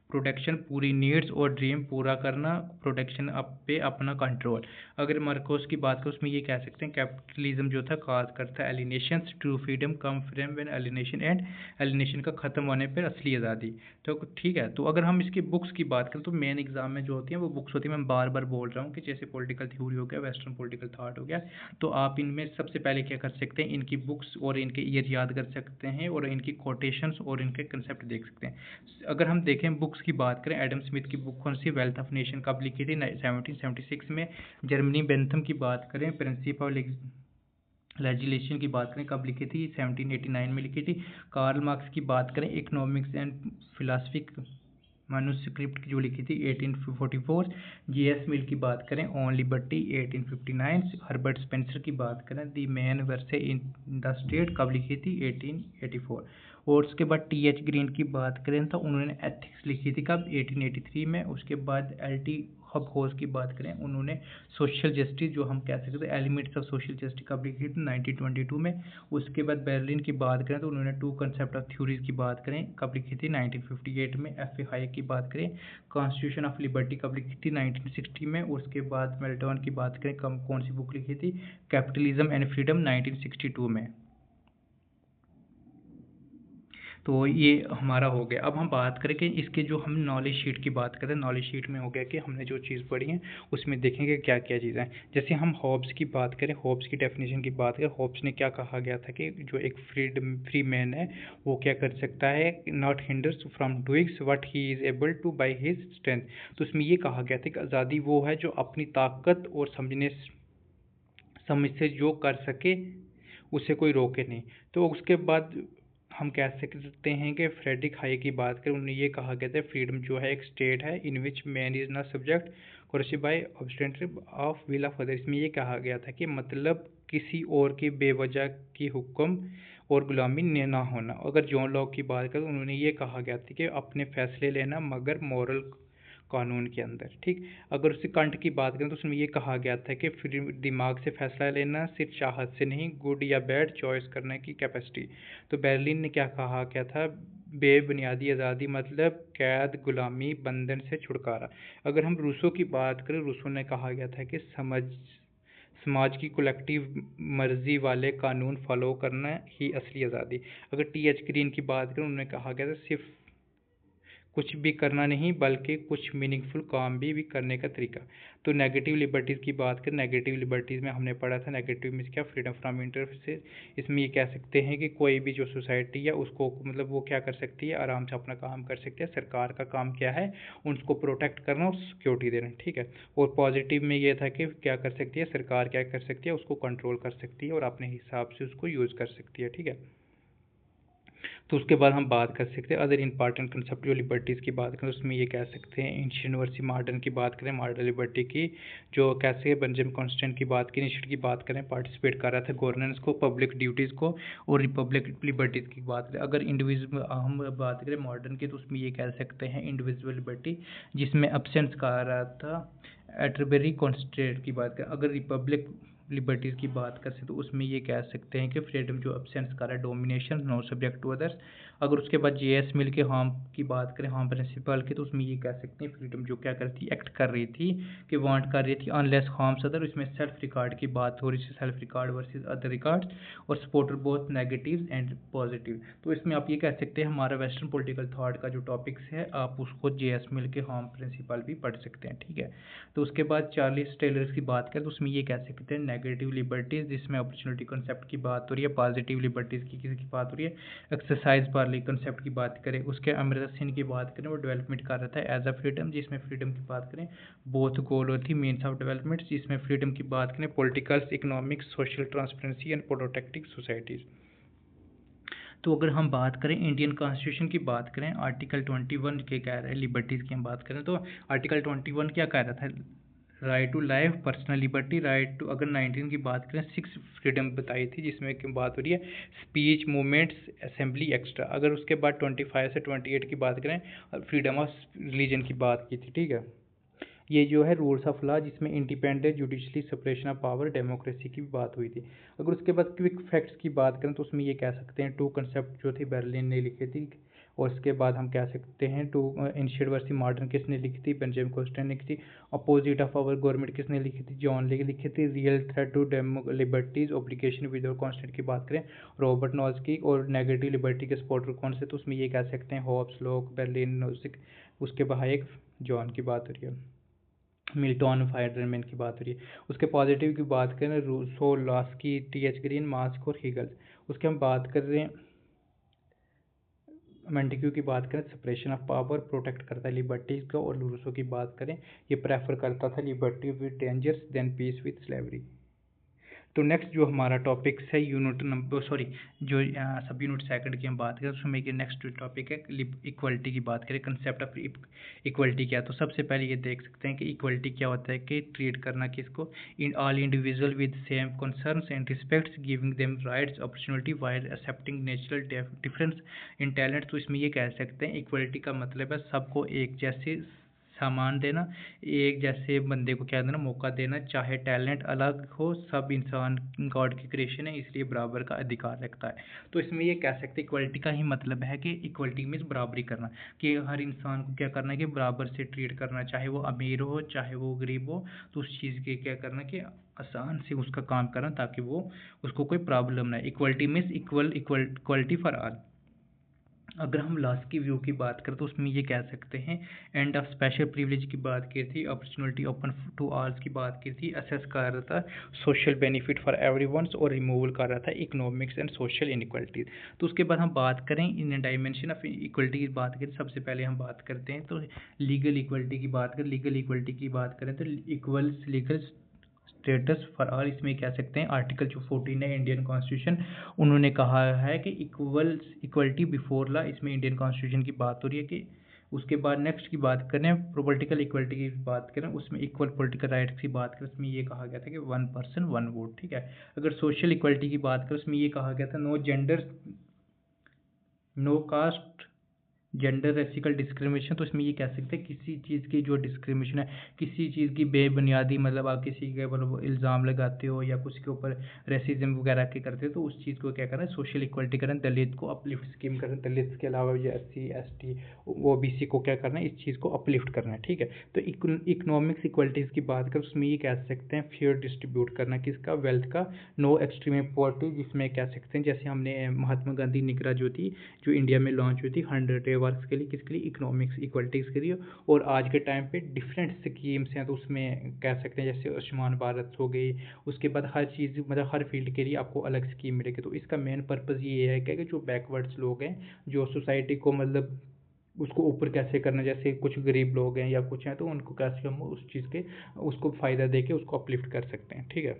प्रोटेक्शन पूरी नीड्स और ड्रीम पूरा करना, प्रोटेक्शन पे अपना कंट्रोल। अगर मार्कोस की बात करें उसमें ये कह सकते हैं कैपिटलिज्म जो था काज करता है alienation, true freedom come frame when alienation and, alienation का ख़त्म होने पर असली आज़ादी। तो ठीक है, तो अगर हम इसकी बुक्स की बात करें तो मेन एग्जाम में जो होती हैं वो बुक्स होती है, मैं बार बार बोल रहा हूँ कि जैसे पॉलिटिकल थ्योरी हो गया, वेस्टर्न पॉलिटिकल थाट हो गया, तो आप इनमें सबसे पहले क्या कर सकते हैं इनकी बुक्स और इनके ईयर याद कर सकते हैं और इनकी कोटेशंस और इनके कंसेप्ट देख सकते हैं। अगर हम देखें बुक्स बुक्स की बात करें, एडम स्मिथ की बुक कौन सी, वेल्थ ऑफ नेशन कब लिखी थी, 1776 में। जर्मनी बेंथम की बात करें, प्रिंसिपल लेजिस्लेशन की बात करें कब लिखी थी, 1789 में लिखी थी। कार्ल मार्क्स की बात करें, इकोनॉमिक्स एंड फिलासफी मैन्युस्क्रिप्ट जो लिखी थी 1844। J.S. मिल की बात करें, ऑन लिबर्टी 1859। हर्बर्ट स्पेंसर की बात करें, the man versus in the state कब लिखी थी, 1884। और उसके बाद T.H. ग्रीन की बात करें तो उन्होंने एथिक्स लिखी थी कब, 1883 में। उसके बाद L.T. हॉबहोस की बात करें, उन्होंने सोशल जस्टिस जो हम कह सकते हैं एलिमेंट्स ऑफ सोशल जस्टिस कब लिखी थी, 1922 में। उसके बाद बर्लिन की बात करें तो उन्होंने टू कंसेप्ट ऑफ थ्योरीज की बात करें कब लिखी थी, 1958 में। F.A. हाइक की बात करें, कॉन्स्टिट्यूशन ऑफ लिबर्टी कब लिखी थी, 1960 में। उसके बाद मेल्टन की बात करें कौन सी बुक लिखी थी, कैपिटलिज्म एंड फ्रीडम, 1962 में। तो ये हमारा हो गया। अब हम बात करें कि इसके जो हम नॉलेज शीट की बात करें, नॉलेज शीट में हो गया कि हमने जो चीज़ पढ़ी है उसमें देखेंगे क्या क्या चीज़ें हैं। जैसे हम हॉब्स की बात करें, हॉब्स की डेफिनेशन की बात करें, हॉब्स ने क्या कहा गया था कि जो एक फ्री मैन है वो क्या कर सकता है, not hinders from doings what he is able to by his strength. तो उसमें ये कहा गया था कि आज़ादी वो है जो अपनी ताकत और समझ से जो कर सके उसे कोई रोके नहीं। तो उसके बाद हम कह सकते हैं कि फ्रेडरिक हाइक की बात करें, उन्होंने ये कहा गया था फ्रीडम जो है एक स्टेट है in which man is not subject coercive by obstructive of will of other. इसमें ये कहा गया था कि मतलब किसी और के बेवजह की हुक्म और गुलामी ना होना। अगर जॉन लॉक की बात करें, उन्होंने ये कहा गया था कि अपने फैसले लेना मगर मॉरल कानून के अंदर, ठीक। अगर उससे कंट की बात करें तो उसमें ये कहा गया था कि फिर दिमाग से फैसला लेना, सिर्फ चाहत से नहीं, गुड या बैड चॉइस करने की कैपेसिटी। तो बर्लिन ने क्या कहा गया था, बेबुनियादी आज़ादी मतलब कैद, गुलामी, बंधन से छुटकारा। अगर हम रूसो की बात करें, रूसो ने कहा गया था कि समाज की कलेक्टिव मर्जी वाले कानून फॉलो करना ही असली आज़ादी। अगर T.H. ग्रीन की बात करें, उन्होंने कहा गया था सिर्फ कुछ भी करना नहीं बल्कि कुछ मीनिंगफुल काम भी करने का तरीका। तो नेगेटिव लिबर्टीज़ की बात करें, नेगेटिव लिबर्टीज़ में हमने पढ़ा था, नेगेटिव में क्या, फ्रीडम फ्रॉम इंटरफेरेंस। इसमें ये कह सकते हैं कि कोई भी जो सोसाइटी है उसको मतलब वो क्या कर सकती है, आराम से अपना काम कर सकती है। सरकार का काम क्या है, उनको प्रोटेक्ट करना और सिक्योरिटी देना, ठीक है। और पॉजिटिव में ये था कि क्या कर सकती है सरकार, क्या कर सकती है, उसको कंट्रोल कर सकती है और अपने हिसाब से उसको यूज़ कर सकती है, ठीक है। तो उसके बाद हम बात कर सकते हैं अदर इंपॉर्टेंट कंसेप्चुअल लिबर्टीज़ की बात करें, उसमें ये कह सकते हैं एंशिएंट वर्सेस मॉडर्न की बात करें, मॉडर्न लिबर्टी की जो कैसे बेंजामिन कॉन्स्टेंट की बात करें, निश्चित की बात करें, पार्टिसिपेट कर रहा था गवर्नेंस को, पब्लिक ड्यूटीज़ को, और रिपब्लिक लिबर्टीज़ की बात करें। अगर इंडिविजुअल हम बात करें मॉडर्न की, तो उसमें ये कह सकते हैं इंडिविजुअल लिबर्टी जिसमें एब्सेंस कहा रहा था एट्रबरी कॉन्स्टेंट की बात करें। अगर रिपब्लिक लिबर्टीज़ की बात करें तो उसमें ये कह सकते हैं कि फ्रीडम जो एब्सेंस कर रहा है, domination, no subject to others. अगर उसके बाद J.S. मिल के हार्म की बात करें, हार्म प्रिंसिपल की, तो उसमें ये कह सकते हैं फ्रीडम जो क्या करती एक्ट कर रही थी कि वांट कर रही थी अनलेस हार्म्स अदर। इसमें सेल्फ रिकॉर्ड की बात हो रही थी, self record versus other records, और supporter both negative and positive. तो इसमें आप ये कह सकते हैं हमारा वेस्टर्न पॉलिटिकल थॉट का जो टॉपिक्स है आप उसको J.S. मिल के हार्म प्रिंसिपल भी पढ़ सकते हैं, ठीक है। तो उसके बाद चार्ल्स टेलर की बात करें तो उसमें ये कह सकते हैं नेगेटिव लिबर्टीज़ जिसमें अपॉर्चुनिटी कंसेप्ट की बात हो रही है, पॉजिटिव लिबर्टीज़ की किसी की बात हो रही है, एक्सरसाइज पार्ली कंसेप्ट की बात करें, उसके अमृता सिंह की बात करें वो डेवलपमेंट कर रहा था एज अ फ्रीडम, जिसमें फ्रीडम की बात करें बोथ गोल और थी मीन्स ऑफ डेवलपमेंट, जिसमें फ्रीडम की बात करें political, economic, social transparency and protecting societies. तो अगर हम बात करें इंडियन कॉन्स्टिट्यूशन की बात करें, आर्टिकल 21 के कह रहे हैं लिबर्टीज़ की हम बात करें तो आर्टिकल 21 क्या कह रहा था, right to life, personal liberty, right to, अगर 19 की बात करें 6 फ्रीडम बताई थी जिसमें की बात हो रही है स्पीच, मूवमेंट्स, असेंबली, एक्स्ट्रा। अगर उसके बाद 25 से 28 की बात करें फ्रीडम ऑफ रिलीजन की बात की थी, ठीक है। ये जो है रूल्स ऑफ लॉ जिसमें independent judicially separation of power, democracy की बात हुई थी। अगर उसके बाद क्विक फैक्ट्स की बात करें तो उसमें ये कह सकते हैं टू कंसेप्ट जो थी बर्लिन ने लिखी थी, और उसके बाद हम कह सकते हैं टू एंशिएंट वर्सेस मॉडर्न किसने लिखी थी, बेंजामिन कॉन्स्टेंट ने लिखी थी। अपोजिट ऑफ आवर गवर्नमेंट किसने लिखी थी, जॉन ले लिखी थी। Real threat to liberties obligation without constant की बात करें रॉबर्ट नॉल्स की। और नेगेटिव लिबर्टी के सपोर्टर कौन से, तो उसमें ये कह सकते हैं हॉब्स, लॉक, बर्लिन, नोजिक। उसके बाद एक जॉन की बात हो रही है, मिल्टन फायरमैन की बात हो रही है। उसके पॉजिटिव की बात करें Rousseau, Laski, T.H. Green, Marx और हीगल। उसके हम बात कर रहे हैं मेंटेक्यू की बात करें सेपरेशन ऑफ पावर प्रोटेक्ट करता है लिबर्टीज को, और रूसो की बात करें ये प्रेफर करता था liberty with dangers than peace with slavery. तो नेक्स्ट जो हमारा टॉपिक्स है यूनिट नंबर सॉरी जो सब यूनिट सेकंड की हम बात करें उसमें एक नेक्स्ट टॉपिक है इक्वलिटी की बात करें। कंसेप्ट ऑफ इक्वलिटी क्या है, तो सबसे पहले ये देख सकते हैं कि इक्वलिटी क्या होता है कि ट्रीट करना किसको, in all individual with same concerns and respects giving them rights opportunity while accepting natural difference in talent. तो इसमें ये कह सकते हैं इक्वलिटी का मतलब है सबको एक जैसे सामान देना, एक जैसे बंदे को क्या देना, मौका देना, चाहे टैलेंट अलग हो, सब इंसान गॉड की क्रिएशन है इसलिए बराबर का अधिकार रखता है। तो इसमें ये कह सकते हैं इक्वलिटी का ही मतलब है कि इक्वलिटी मीन्स बराबरी करना, कि हर इंसान को क्या करना है कि बराबर से ट्रीट करना, चाहे वो अमीर हो चाहे वो गरीब हो, तो उस चीज़ के क्या करना कि आसान से उसका काम करना ताकि वो उसको कोई प्रॉब्लम ना। Equality means equality for all. अगर हम लास्ट की व्यू की बात करें तो उसमें ये कह सकते हैं एंड ऑफ स्पेशल प्रिविलेज की बात की थी, अपॉर्चुनिटी ओपन टू ऑल्स की बात की थी, असेस कर रहा था सोशल बेनिफिट फॉर एवरीवन्स, और रिमूवल कर रहा था इकोनॉमिक्स एंड सोशल इनइक्वालिटीज। तो उसके बाद हम बात करें इन डायमेंशन ऑफ इक्वलिटी की बात करें, सबसे पहले हम बात करते हैं तो लीगल इक्वलिटी की बात करें। लीगल इक्वलिटी की बात करें तो equals legal status for all, इसमें कह सकते हैं आर्टिकल जो 14 है इंडियन कॉन्स्टिट्यूशन, उन्होंने कहा है कि इक्वलिटी बिफोर लॉ, इसमें इंडियन कॉन्स्टिट्यूशन की बात हो रही है कि उसके बाद नेक्स्ट की बात करें पॉलिटिकल इक्वलिटी की बात करें, उसमें इक्वल पॉलिटिकल राइट्स की बात करें, उसमें ये कहा गया था कि 1 पर्सन 1 वोट, ठीक है। अगर सोशल इक्वलिटी की बात करें उसमें ये कहा गया था no gender no caste gender racial discrimination. तो इसमें ये कह सकते हैं किसी चीज़ की जो डिस्क्रिमिनेशन है, किसी चीज़ की बेबुनियादी, मतलब आप किसी के ऊपर इल्ज़ाम लगाते हो या किसी के ऊपर रेसिज्म वगैरह के करते हो, तो उस चीज़ को क्या करें सोशल इक्वलिटी करें, दलित को अपलिफ्ट स्कीम करें, दलित के अलावा जो SC ST OBC को क्या करना है इस चीज़ को अपलिफ्ट करना है, ठीक है। तो इकोनॉमिक्स इक्वलिटीज़ की बात करें उसमें ये कह सकते हैं फेयर डिस्ट्रीब्यूट करना किसका, वेल्थ का, नो एक्सट्रीम पॉवर्टी, जिसमें कह सकते हैं जैसे हमने महात्मा गांधी निगरा ज्योति जो इंडिया में लॉन्च हुई थी 100 डे वर्क्स के लिए, किसके लिए, इकोनॉमिक्स इक्वलिटीज़ के लिए। और आज के टाइम पे डिफरेंट स्कीम्स हैं, तो उसमें कह सकते हैं जैसे आयुष्मान भारत हो गई, उसके बाद हर चीज़ मतलब हर फील्ड के लिए आपको अलग स्कीम मिलेगी। तो इसका मेन पर्पज़ ये है कि जो बैकवर्ड्स लोग हैं, जो सोसाइटी को मतलब उसको ऊपर कैसे करना, जैसे कुछ गरीब लोग हैं या कुछ हैं, तो उनको कैसे हम उस चीज़ के उसको फ़ायदा दे के उसको अपलिफ्ट कर सकते हैं, ठीक है।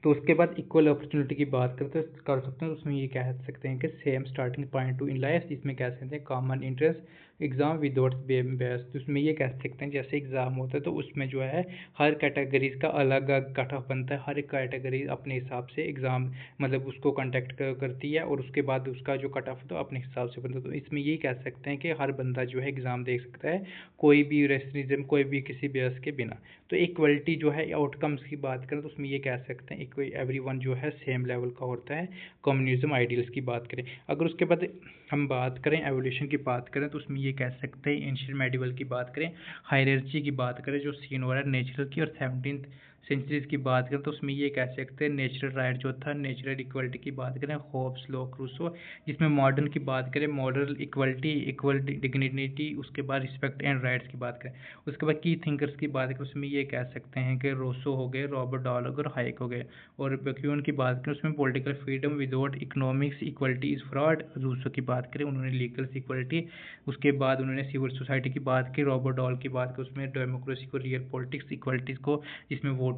तो उसके बाद इक्वल अपॉर्चुनिटी की बात करते कर सकते हैं, उसमें ये कह सकते हैं कि same starting point two in life, जिसमें कह सकते हैं common interest exam without base. तो उसमें ये कह सकते हैं जैसे एग्ज़ाम होता है तो उसमें जो है हर कैटेगरीज का अलग अलग कट ऑफ बनता है, हर एक कैटेगरी अपने हिसाब से एग्ज़ाम मतलब उसको कंटेक्ट करती है, और उसके बाद उसका जो कट ऑफ होता है अपने हिसाब से बनता है। तो इसमें ये कह सकते हैं कि हर बंदा जो है एग्ज़ाम दे सकता है, कोई भी रेसनिज्म कोई भी किसी बेस के बिना। तो इक्वलिटी जो है आउटकम्स की बात करें तो उसमें ये कह सकते हैं एवरीवन जो है सेम लेवल का होता है। कम्युनिज्म आइडियल्स की बात करें, अगर उसके बाद हम बात करें एवोल्यूशन की बात करें तो उसमें ये कह सकते हैं एंशिएंट मेडिवल की बात करें, हायरार्की की बात करें जो सीन हो रहा है नेचुरल की, और 17th सेंचुरीज की बात करें तो उसमें ये कह सकते हैं नेचुरल राइट जो था, नेचुरल इक्वलिटी की बात करें होब्स लॉक रूसो, जिसमें मॉडर्न की बात करें मॉडर्न इक्वलिटी इक्वल डिग्निटी, उसके बाद रिस्पेक्ट एंड राइट्स की बात करें। उसके बाद की थिंकर्स की बात करें उसमें ये कह सकते हैं कि रोसो हो गए, रॉबर्ट डॉल और हाइक हो गए। और बक्यून की बात करें उसमें political freedom without economics equality is fraud. Rousseau की बात करें उन्होंने लीगल इक्वलिटी, उसके बाद उन्होंने सिविल सोसाइटी की बात की, रॉबर्ट डॉल की बात की उसमें डेमोक्रेसी को, रियल पॉलिटिक्स इक्वलिटीज़ को, जिसमें वोटिंग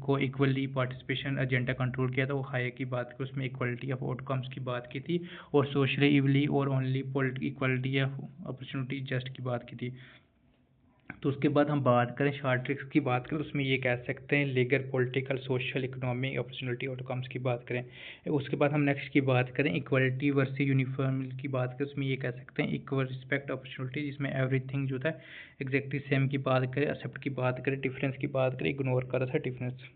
को इक्वली पार्टिसिपेशन एजेंडा कंट्रोल किया था, वो हाइक की बात की उसमें इक्वलिटी ऑफ आउटकम्स की बात की थी, और सोशली इवली और only equality of opportunity just की बात की थी। तो उसके बाद हम बात करें शॉर्ट ट्रिक्स की बात करें उसमें ये कह सकते हैं legal political social economic opportunity outcomes की बात करें। उसके बाद हम नेक्स्ट की बात करें इक्वलिटी वर्सेस यूनिफॉर्म की बात करें, उसमें ये कह सकते हैं इक्वल रिस्पेक्ट अपॉर्चुनिटी, जिसमें एवरीथिंग जो था एग्जैक्टली सेम की बात करें, एक्सेप्ट की बात करें, डिफरेंस की बात करें, इग्नोर कर रहा था डिफरेंस।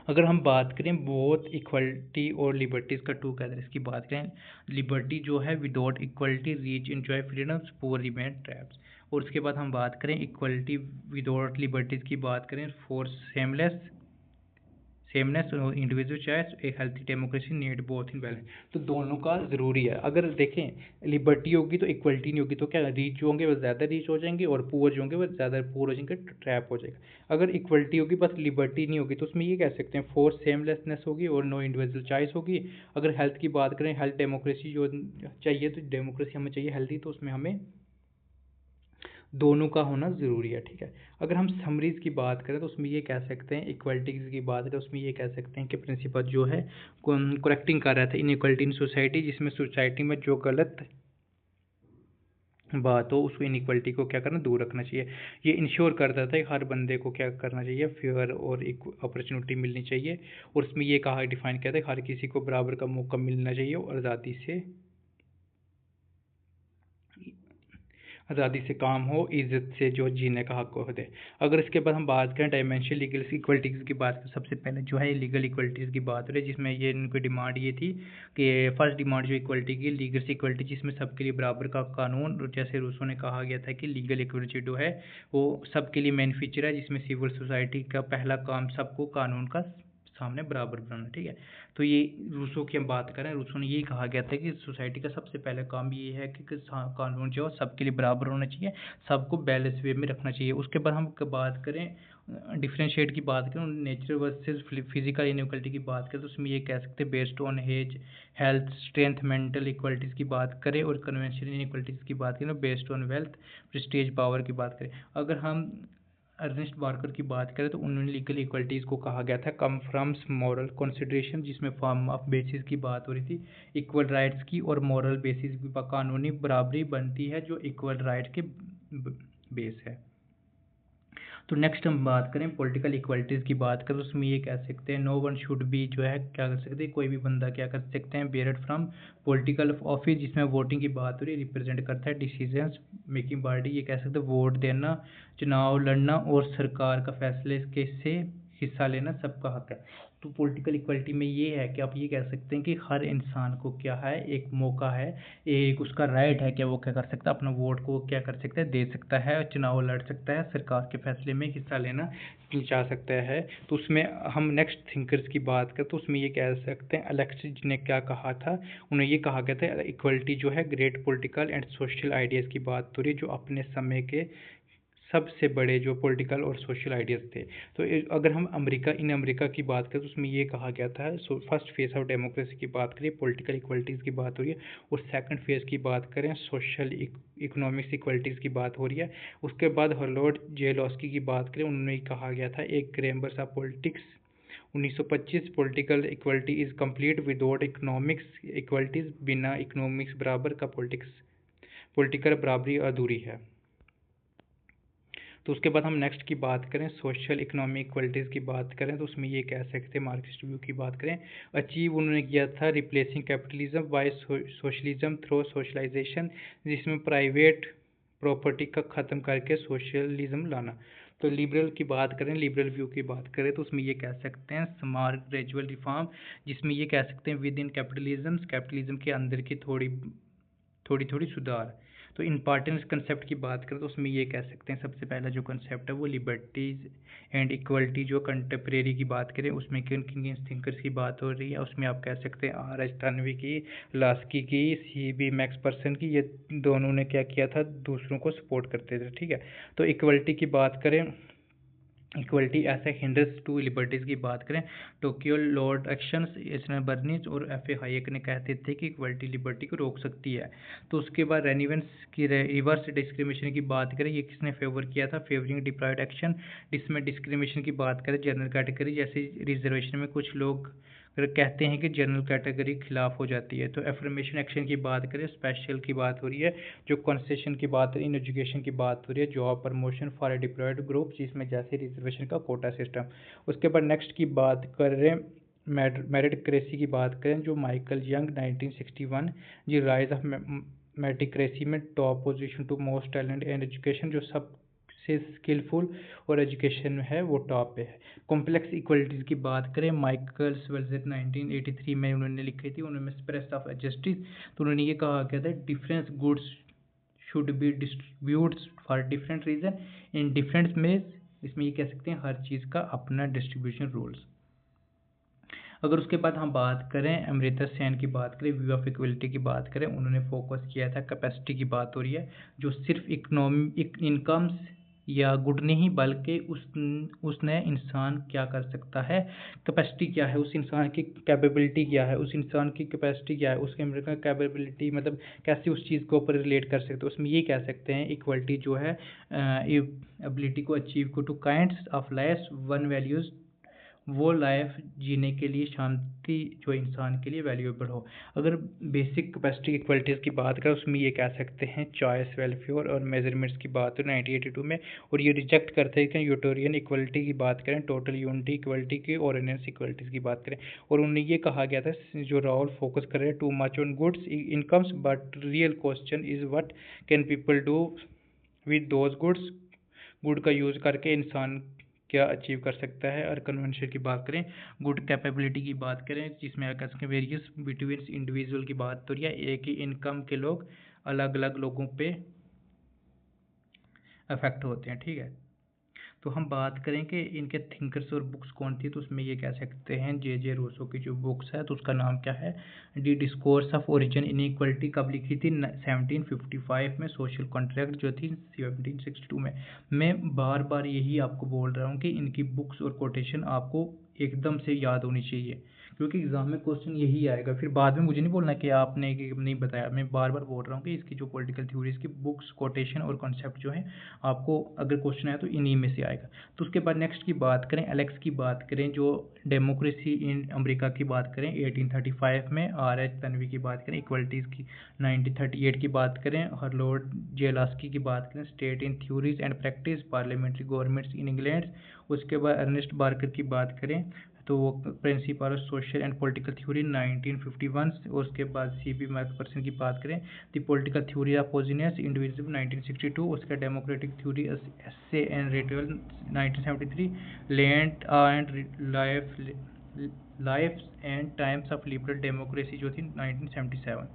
अगर हम बात करें बोथ इक्वलिटी और लिबर्टीज़ का टूगेदर इसकी बात करें, लिबर्टी जो है without equality rich enjoy freedoms poor remain traps. और उसके बाद हम बात करें इक्वलिटी विदाउट लिबर्टीज़ की बात करें force seamless sameness, individual choice, एक healthy democracy need both in balance. तो दोनों का ज़रूरी है। अगर देखें लिबर्टी होगी तो इक्वलिटी नहीं होगी, तो क्या रिच जो होंगे वो ज़्यादा रिच हो जाएंगे और पुअर जो होंगे वो ज़्यादा पुअर हो जाएंगे, ट्रैप हो जाएगा। अगर इक्वलिटी होगी बस लिबर्टी नहीं होगी तो उसमें ये कह सकते हैं फोर्स सेमलेसनेस होगी और नो इंडिविजुअल चॉइस होगी। अगर हेल्थ की बात करें, हेल्थ डेमोक्रेसी जो चाहिए, तो डेमोक्रेसी हमें चाहिए हेल्थी, तो उसमें हमें दोनों का होना ज़रूरी है। ठीक है, अगर हम समरीज की बात करें तो उसमें ये कह सकते हैं, इक्वलिटीज़ की बात करें उसमें ये कह सकते हैं कि प्रिंसिपल जो है करेक्टिंग कर रहा था इनइक्वलिटी इन सोसाइटी, जिसमें सोसाइटी में जो गलत बात हो उसको इनइक्वलिटी को क्या करना, दूर रखना चाहिए। ये इंश्योर करता था कि हर बंदे को क्या करना चाहिए, फेयर और अपॉर्चुनिटी मिलनी चाहिए। और उसमें ये कहा डिफाइन किया था कि हर किसी को बराबर का मौका मिलना चाहिए और आज़ादी से काम हो, इज़्ज़त से जो जीने का हक हो दे। अगर इसके बाद हम बात करें डायमेंशनल लीगल इक्वलिटीज़ की बात करें, सबसे पहले जो है लीगल इक्वलिटीज़ की बात हो रही है, जिसमें ये इनकी डिमांड ये थी कि फर्स्ट डिमांड जो इक्वलिटी की, लीगल इक्वलिटी, जिसमें सबके लिए बराबर का कानून, जैसे रूसो ने कहा गया था कि लीगल इक्वलिटी जो है वो सबके लिए मेन फीचर है, जिसमें सिविल सोसाइटी का पहला काम सबको कानून का सामने बराबर बनाना। ठीक है, तो ये रूसो की हम बात करें, रूसो ने यही कहा गया था कि सोसाइटी का सबसे पहला काम ये है कि कानून जो है सबके लिए बराबर होना चाहिए, सबको बैलेंस वे में रखना चाहिए। उसके बाद हम बात करें डिफरेंशिएट की बात करें, नेचर वर्सेस फिजिकल इनइक्वलिटी की बात करें, तो उसमें ये कह सकते हैं based on age, health, strength, mental equalities की बात करें, और कन्वेंशनल इनइक्वलिटीज़ की बात करें based on wealth, prestige, power की बात करें। अगर हम अर्नेस्ट बार्कर की बात करें तो उन्होंने लीगल इक्वलिटीज़ को कहा गया था कम फ्रॉम मॉरल कंसिडरेशन, जिसमें फॉर्म ऑफ बेसिस की बात हो रही थी इक्वल राइट्स की, और मॉरल बेसिस की कानूनी बराबरी बनती है जो इक्वल राइट के बेस है। तो नेक्स्ट हम बात करें पॉलिटिकल इक्वलिटीज़ की बात करें, उसमें ये कह सकते हैं नो वन शुड बी, जो है क्या कर सकते हैं, कोई भी बंदा क्या कर सकते हैं, बेयरड फ्रॉम पॉलिटिकल ऑफिस, जिसमें वोटिंग की बात हो रही है, रिप्रेजेंट करता है डिसीजंस मेकिंग बॉडी, ये कह सकते हैं वोट देना, चुनाव लड़ना और सरकार का फैसले के से हिस्सा लेना सबका हक है। तो पॉलिटिकल इक्वलिटी में ये है कि आप ये कह सकते हैं कि हर इंसान को क्या है, एक मौका है, एक उसका राइट है कि वो क्या कर सकता है, अपना वोट को क्या कर सकता है, दे सकता है, चुनाव लड़ सकता है, सरकार के फैसले में हिस्सा लेना चाह सकता है। तो उसमें हम नेक्स्ट थिंकर्स की बात करें तो उसमें ये कह सकते हैं अलेक्सिस ने क्या कहा था, उन्हें ये कहा गया था इक्वलिटी जो है great political and social ideas की बात हो रही है, जो अपने समय के सबसे बड़े जो पॉलिटिकल और सोशल आइडियाज़ थे। तो अगर हम अमेरिका की बात करें तो उसमें ये कहा गया था, फर्स्ट फेज ऑफ डेमोक्रेसी की बात करें, पॉलिटिकल इक्वलिटीज़ की बात हो रही है, और सेकंड फेज की बात करें सोशल इकोनॉमिक्स इक्वलिटीज़ की बात हो रही है। उसके बाद हॉवर्ड जे लॉस्की की बात करें, उन्होंने कहा गया था एक grammars of politics 1925, political equality is complete without economics equalities, बिना इकोनॉमिक्स बराबर का पॉलिटिकल बराबरी अधूरी है। तो उसके बाद हम नेक्स्ट की बात करें सोशल इकोनॉमिक इक्वलिटीज़ की बात करें, तो उसमें ये कह सकते हैं मार्क्सिस्ट व्यू की बात करें, अचीव उन्होंने किया था replacing capitalism by socialism through socialisation, जिसमें प्राइवेट प्रॉपर्टी का ख़त्म करके सोशलिज्म लाना। तो लिबरल की बात करें, लिबरल व्यू की बात करें तो उसमें ये कह सकते हैं स्मार्ट ग्रेजुअल रिफॉर्म, जिसमें ये कह सकते हैं विद इन कैपिटलिज्म के अंदर की थोड़ी थोड़ी सुधार। तो इम्पॉर्टेंस कंसेप्ट की बात करें तो उसमें ये कह सकते हैं सबसे पहला जो कंसेप्ट है वो लिबर्टीज़ एंड इक्वलिटी, जो कंटेम्प्रेरी की बात करें उसमें किन किन थिंकर्स की बात हो रही है, उसमें आप कह सकते हैं आर एच तन्वी की, लास्की की, सी बी मैक्स पर्सन की, ये दोनों ने क्या किया था, दूसरों को सपोर्ट करते थे। ठीक है, तो इक्वलिटी की बात करें, इक्वलिटी ऐसे हिंडर्स टू लिबर्टीज़ की बात करें, टोक्यो लॉर्ड एक्शंस, इसने बर्निज और एफ ए हाइक ने कहते थे कि इक्वलिटी लिबर्टी को रोक सकती है। तो उसके बाद रेनिवेंस की रिवर्स डिस्क्रिमिनेशन की बात करें, ये किसने फेवर किया था, फेवरिंग डिप्राइड एक्शन, जिसमें डिस्क्रिमिनेशन की बात करें जनरल कैटेगरी, जैसे रिजर्वेशन में कुछ लोग कहते हैं कि जनरल कैटेगरी खिलाफ हो जाती है। तो एफर्मेशन एक्शन की बात करें, स्पेशल की बात हो रही है, जो कंसेशन की बात इन एजुकेशन की बात हो रही है, job promotion for a deployed group, जिसमें जैसे रिजर्वेशन का कोटा सिस्टम। उसके बाद नेक्स्ट की बात करें मेरिटक्रेसी की बात करें, जो Michael Young 1961, the rise of meritocracy में top position to most talent and education, जो सब से स्किलफुल और एजुकेशन में है वो टॉप पे है। कॉम्प्लेक्स इक्वलिटीज़ की बात करें, माइकल स्वेल्जेट 1983 में उन्होंने लिखी थी, उन्होंने स्प्रेस ऑफ जस्टिस, तो उन्होंने ये कहा गया था difference goods should be distribute for different reason in different maze, इसमें ये कह सकते हैं हर चीज़ का अपना डिस्ट्रीब्यूशन रूल्स। अगर उसके बाद हम बात करें अमृता सेन की बात करें, व्यू ऑफ इक्वलिटी की बात करें, उन्होंने फोकस किया था कैपेसिटी की बात हो रही है, जो सिर्फ इकोनॉमिक इनकम्स या गुड नहीं बल्कि उसने इंसान क्या कर सकता है, कैपेसिटी क्या है, उस इंसान की कैपेबिलिटी क्या है, उस इंसान की कैपेसिटी क्या है, उसके अंदर का कैपेबिलिटी मतलब कैसे उस चीज़ के ऊपर रिलेट कर सकते हैं, उसमें ये कह सकते हैं इक्वलिटी जो है एबिलिटी को अचीव को two kinds of life one values, वो लाइफ जीने के लिए शांति जो इंसान के लिए वैल्यूएबल हो। अगर बेसिक कैपेसिटी इक्वलिटीज़ की बात करें उसमें ये कह सकते हैं चॉइस, वेलफेयर और मेजरमेंट्स की बात हो 1982 में, और ये रिजेक्ट करते हैं कि यूटोरियन इक्वलिटी की बात करें, टोटल यूनिटी इक्वलिटी की और एनएस इक्वलिटीज़ की बात करें। और उन्हें ये कहा गया था जो राहुल फोकस कर रहे हैं too much on goods incomes but real question is what can people do with those goods, good का यूज़ करके इंसान क्या अचीव कर सकता है। और कन्वेंशन की बात करें, गुड कैपेबिलिटी की बात करें जिसमें कह सकते हैं वेरियस बिटवीन इंडिविजुअल की बात तो या एक ही इनकम के लोग अलग अलग लोगों पे अफेक्ट होते हैं, ठीक है। तो हम बात करें कि इनके थिंकर्स और बुक्स कौन थी, तो उसमें ये कह सकते हैं जे रूसो की जो बुक्स है तो उसका नाम क्या है, दी डिस्कोर्स ऑफ ओरिजिन इनइक्वलिटी, कब लिखी थी 1755 में, सोशल कॉन्ट्रैक्ट जो थी 1762 में। मैं बार बार यही आपको बोल रहा हूँ कि इनकी बुक्स और कोटेशन आपको एकदम से याद होनी चाहिए, क्योंकि एग्जाम में क्वेश्चन यही आएगा। फिर बाद में मुझे नहीं बोलना कि आपने नहीं बताया, मैं बार बार बोल रहा हूँ कि इसकी जो पॉलिटिकल थ्योरीज की बुक्स, कोटेशन और कॉन्सेप्ट जो है आपको अगर क्वेश्चन आया तो इन्हीं में से आएगा। तो उसके बाद नेक्स्ट की बात करें, एलेक्स की बात करें, जो डेमोक्रेसी इन अमेरिका की बात करें 1835 में, आर एच तन्वी की बात करें, इक्वलिटीज़ की 1938 की बात करें, हरलोड जेलास्की की बात करें, state in theories and practice parliamentary governments in England, उसके बाद अर्नेस्ट बार्कर की बात करें तो वो principle of social and political theory 1951, और उसके बाद सी बी मैकपर्सन की बात करें the political theory of possessive individual 1962, उसका democratic theory essay and retail 1973, land and life and times of liberal democracy जो थी 1977।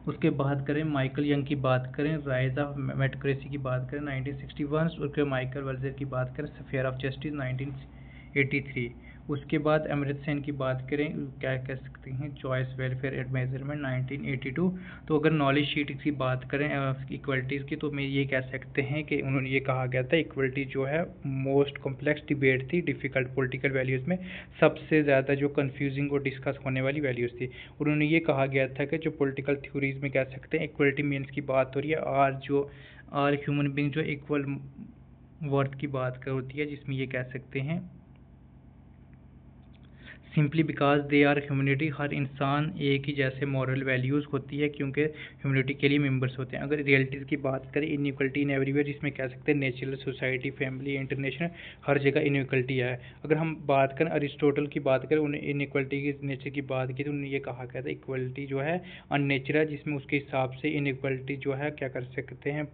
उसके बात करें माइकल यंग की बात करें, राइज ऑफ मेटोक्रेसी की बात करें 1961, उसके माइकल वल्जर की बात करें, स्फीयर ऑफ जस्टिस 1983। उसके बाद अमृत सेन की बात करें, क्या कह सकते हैं, चॉइस, वेलफेयर एंड मेजरमेंट 1982। तो अगर नॉलेज शीट की बात करें इक्वलिटीज़ की, तो मैं ये कह सकते हैं कि उन्होंने ये कहा गया था इक्वलिटी जो है मोस्ट कॉम्प्लेक्स डिबेट थी डिफ़िकल्ट पॉलिटिकल वैल्यूज़ में, सबसे ज़्यादा जो कन्फ्यूजिंग और डिस्कस होने वाली वैल्यूज़ थी। उन्होंने ये कहा गया था कि जो पॉलिटिकल थ्योरीज में कह सकते हैं इक्वलिटी मीन्स की बात हो रही है आर ह्यूमन बींग जो इक्वल वर्थ की बात होती है, जिसमें ये कह सकते हैं simply because they are humanity, हर इंसान एक ही जैसे मॉरल वैल्यूज़ होती है क्योंकि ह्यूमनिटी के लिए मेंबर्स होते हैं। अगर रियलिटीज़ की बात करें इनइक्वलिटी इन एवरीवेयर, जिसमें कह सकते हैं नेचुरल, सोसाइटी, फैमिली, इंटरनेशनल, हर जगह इनइक्वलिटी है। अगर हम बात करें अरिस्टोटल की बात करें, उन्हें इनइक्वलिटी की नेचर की बात की तो उन्होंने ये कहा गया था इक्वलिटी जो है अननेचर है, जिसमें उसके हिसाब से इनइक्वलिटी जो है क्या कर सकते हैं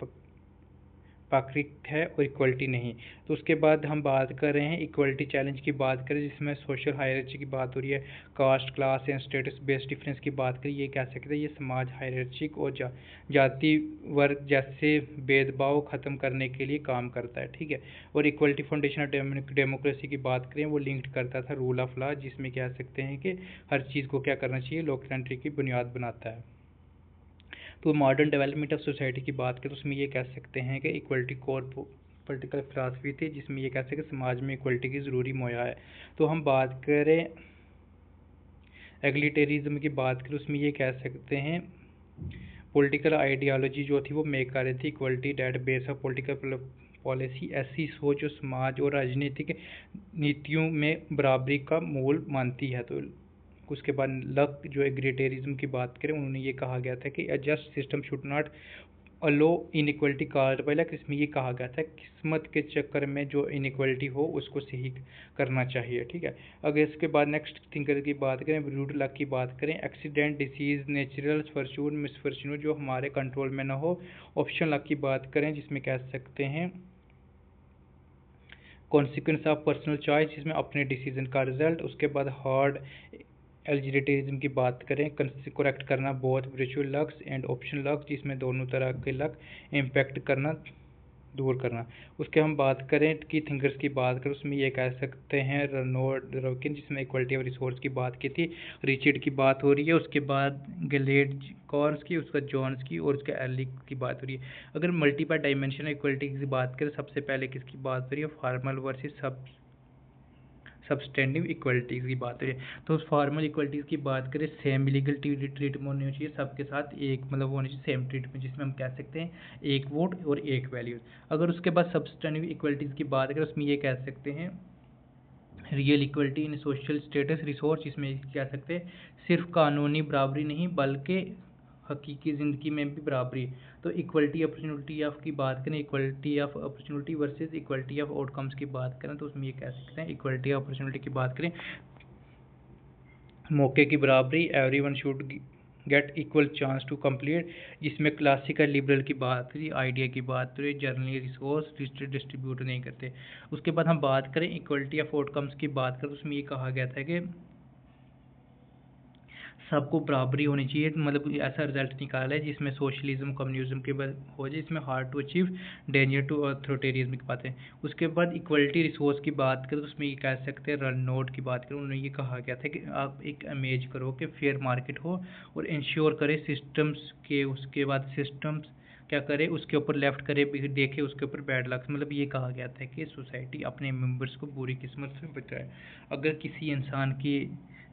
प्राकृतिक है और इक्वलिटी नहीं। तो उसके बाद हम बात कर रहे हैं इक्वलिटी चैलेंज की बात करें, जिसमें सोशल हायरार्ची की बात हो रही है, caste, class and status based difference की बात करें, ये कह सकते हैं ये समाज हायरार्चिक और जाति वर्ग जैसे भेदभाव खत्म करने के लिए काम करता है, ठीक है। और इक्वलिटी फाउंडेशन ऑफ डेमोक्रेसी की बात करें, वो लिंक्ड करता था रूल ऑफ लॉ, जिसमें कह सकते हैं कि हर चीज़ को क्या करना चाहिए, लोकतंत्र की बुनियाद बनाता है। तो मॉडर्न डेवलपमेंट ऑफ सोसाइटी की बात करें तो उसमें ये कह सकते हैं कि इक्वलिटी कोर पॉलिटिकल फिलासफी थी, जिसमें ये कह सकते हैं समाज में इक्वलिटी की ज़रूरी मुहैया है। तो हम बात करें एग्लिटेरिज्म की बात करें, उसमें ये कह सकते हैं पॉलिटिकल आइडियालॉजी जो थी वो मेक कर रही थी equality that base of political policy, ऐसी सोच जो समाज और राजनीतिक नीतियों में बराबरी का मूल मानती है। तो उसके बाद लक जो एग्रिटेरिज्म की बात करें, उन्होंने ये कहा गया था कि a just system should not allow inequality card by luck, इसमें ये कहा गया था किस्मत के चक्कर में जो इनइक्वलिटी हो उसको सही करना चाहिए, ठीक है। अगर इसके बाद नेक्स्ट थिंकर की बात करें, रूट लक की बात करें, accident, disease, natural Fortune, misfortune जो हमारे कंट्रोल में ना हो। ऑप्शन लक की बात करें, जिसमें कह सकते हैं कॉन्सिक्वेंस ऑफ पर्सनल चॉइस, जिसमें अपने डिसीजन का रिजल्ट। उसके बाद हार्ड एल्जिटेरिज्म की बात करें, करेक्ट करना both virtual lux and option lux, जिसमें दोनों तरह के लक इम्पैक्ट करना दूर करना। उसके हम बात करें की थिंकर्स की बात करें, उसमें ये कह सकते हैं रनोल्ड रॉकिन, जिसमें इक्वलिटी ऑफ रिसोर्स की बात की थी। रिचर्ड की बात हो रही है, उसके बाद गैलेड कॉर्स की, उसका जॉन्स की, और उसके एलिक की बात हो रही है। अगर मल्टीपल डायमेंशनल इक्वलिटी की बात करें, सबसे पहले किसकी बात हो रही है, फॉर्मल वर्सेस सबस्टेंडिव इक्वलिटीज़ की बात है। तो उस फॉर्मल इक्वलिटीज़ की बात करें, सेम लीगल ट्रीटमेंट होनी चाहिए सबके साथ, एक मतलब होनी चाहिए सेम ट्रीटमेंट, जिसमें हम कह सकते हैं एक वोट और एक वैल्यू। अगर उसके बाद सबस्टेंडिव इक्वलिटीज़ की बात करें, उसमें ये कह सकते हैं रियल इक्वलिटी इन सोशल स्टेटस रिसोर्स, इसमें कह सकते हैं सिर्फ कानूनी बराबरी नहीं बल्कि हकीकी ज़िंदगी में भी बराबरी। तो इक्वलिटी अपॉर्चुनिटी ऑफ की बात करें, equality of opportunity versus equality of outcomes की बात करें, तो उसमें ये कह सकते हैं इक्वलिटी ऑफ अपॉर्चुनिटी की बात करें, मौके की बराबरी, everyone should get equal chance to complete, जिसमें क्लासिकल लिबरल की बात करी, आइडिया की बात करें, जर्नली रिसोर्स डिस्ट्रीब्यूट नहीं करते। उसके बाद हम बात करें इक्वलिटी ऑफ आउटकम्स की बात करें, उसमें ये कहा गया था कि सबको बराबरी होनी चाहिए, मतलब ऐसा रिजल्ट निकाला है जिसमें सोशलिज्म कम्युनिज्म के बाद हो जाए, इसमें hard to achieve, danger to authoritarianism की बात है। उसके बाद इक्वलिटी रिसोर्स की बात करें, तो उसमें ये कह सकते हैं रनोट की बात करें, उन्होंने ये कहा गया था कि आप एक इमेज करो कि फेयर मार्केट हो और इंश्योर करें सिस्टम्स के, उसके बाद सिस्टम्स क्या करे उसके ऊपर लेफ्ट करे देखे उसके ऊपर बैड लक, मतलब ये कहा गया था कि सोसाइटी अपने मेंबर्स को बुरी किस्मत से बचाए। अगर किसी इंसान की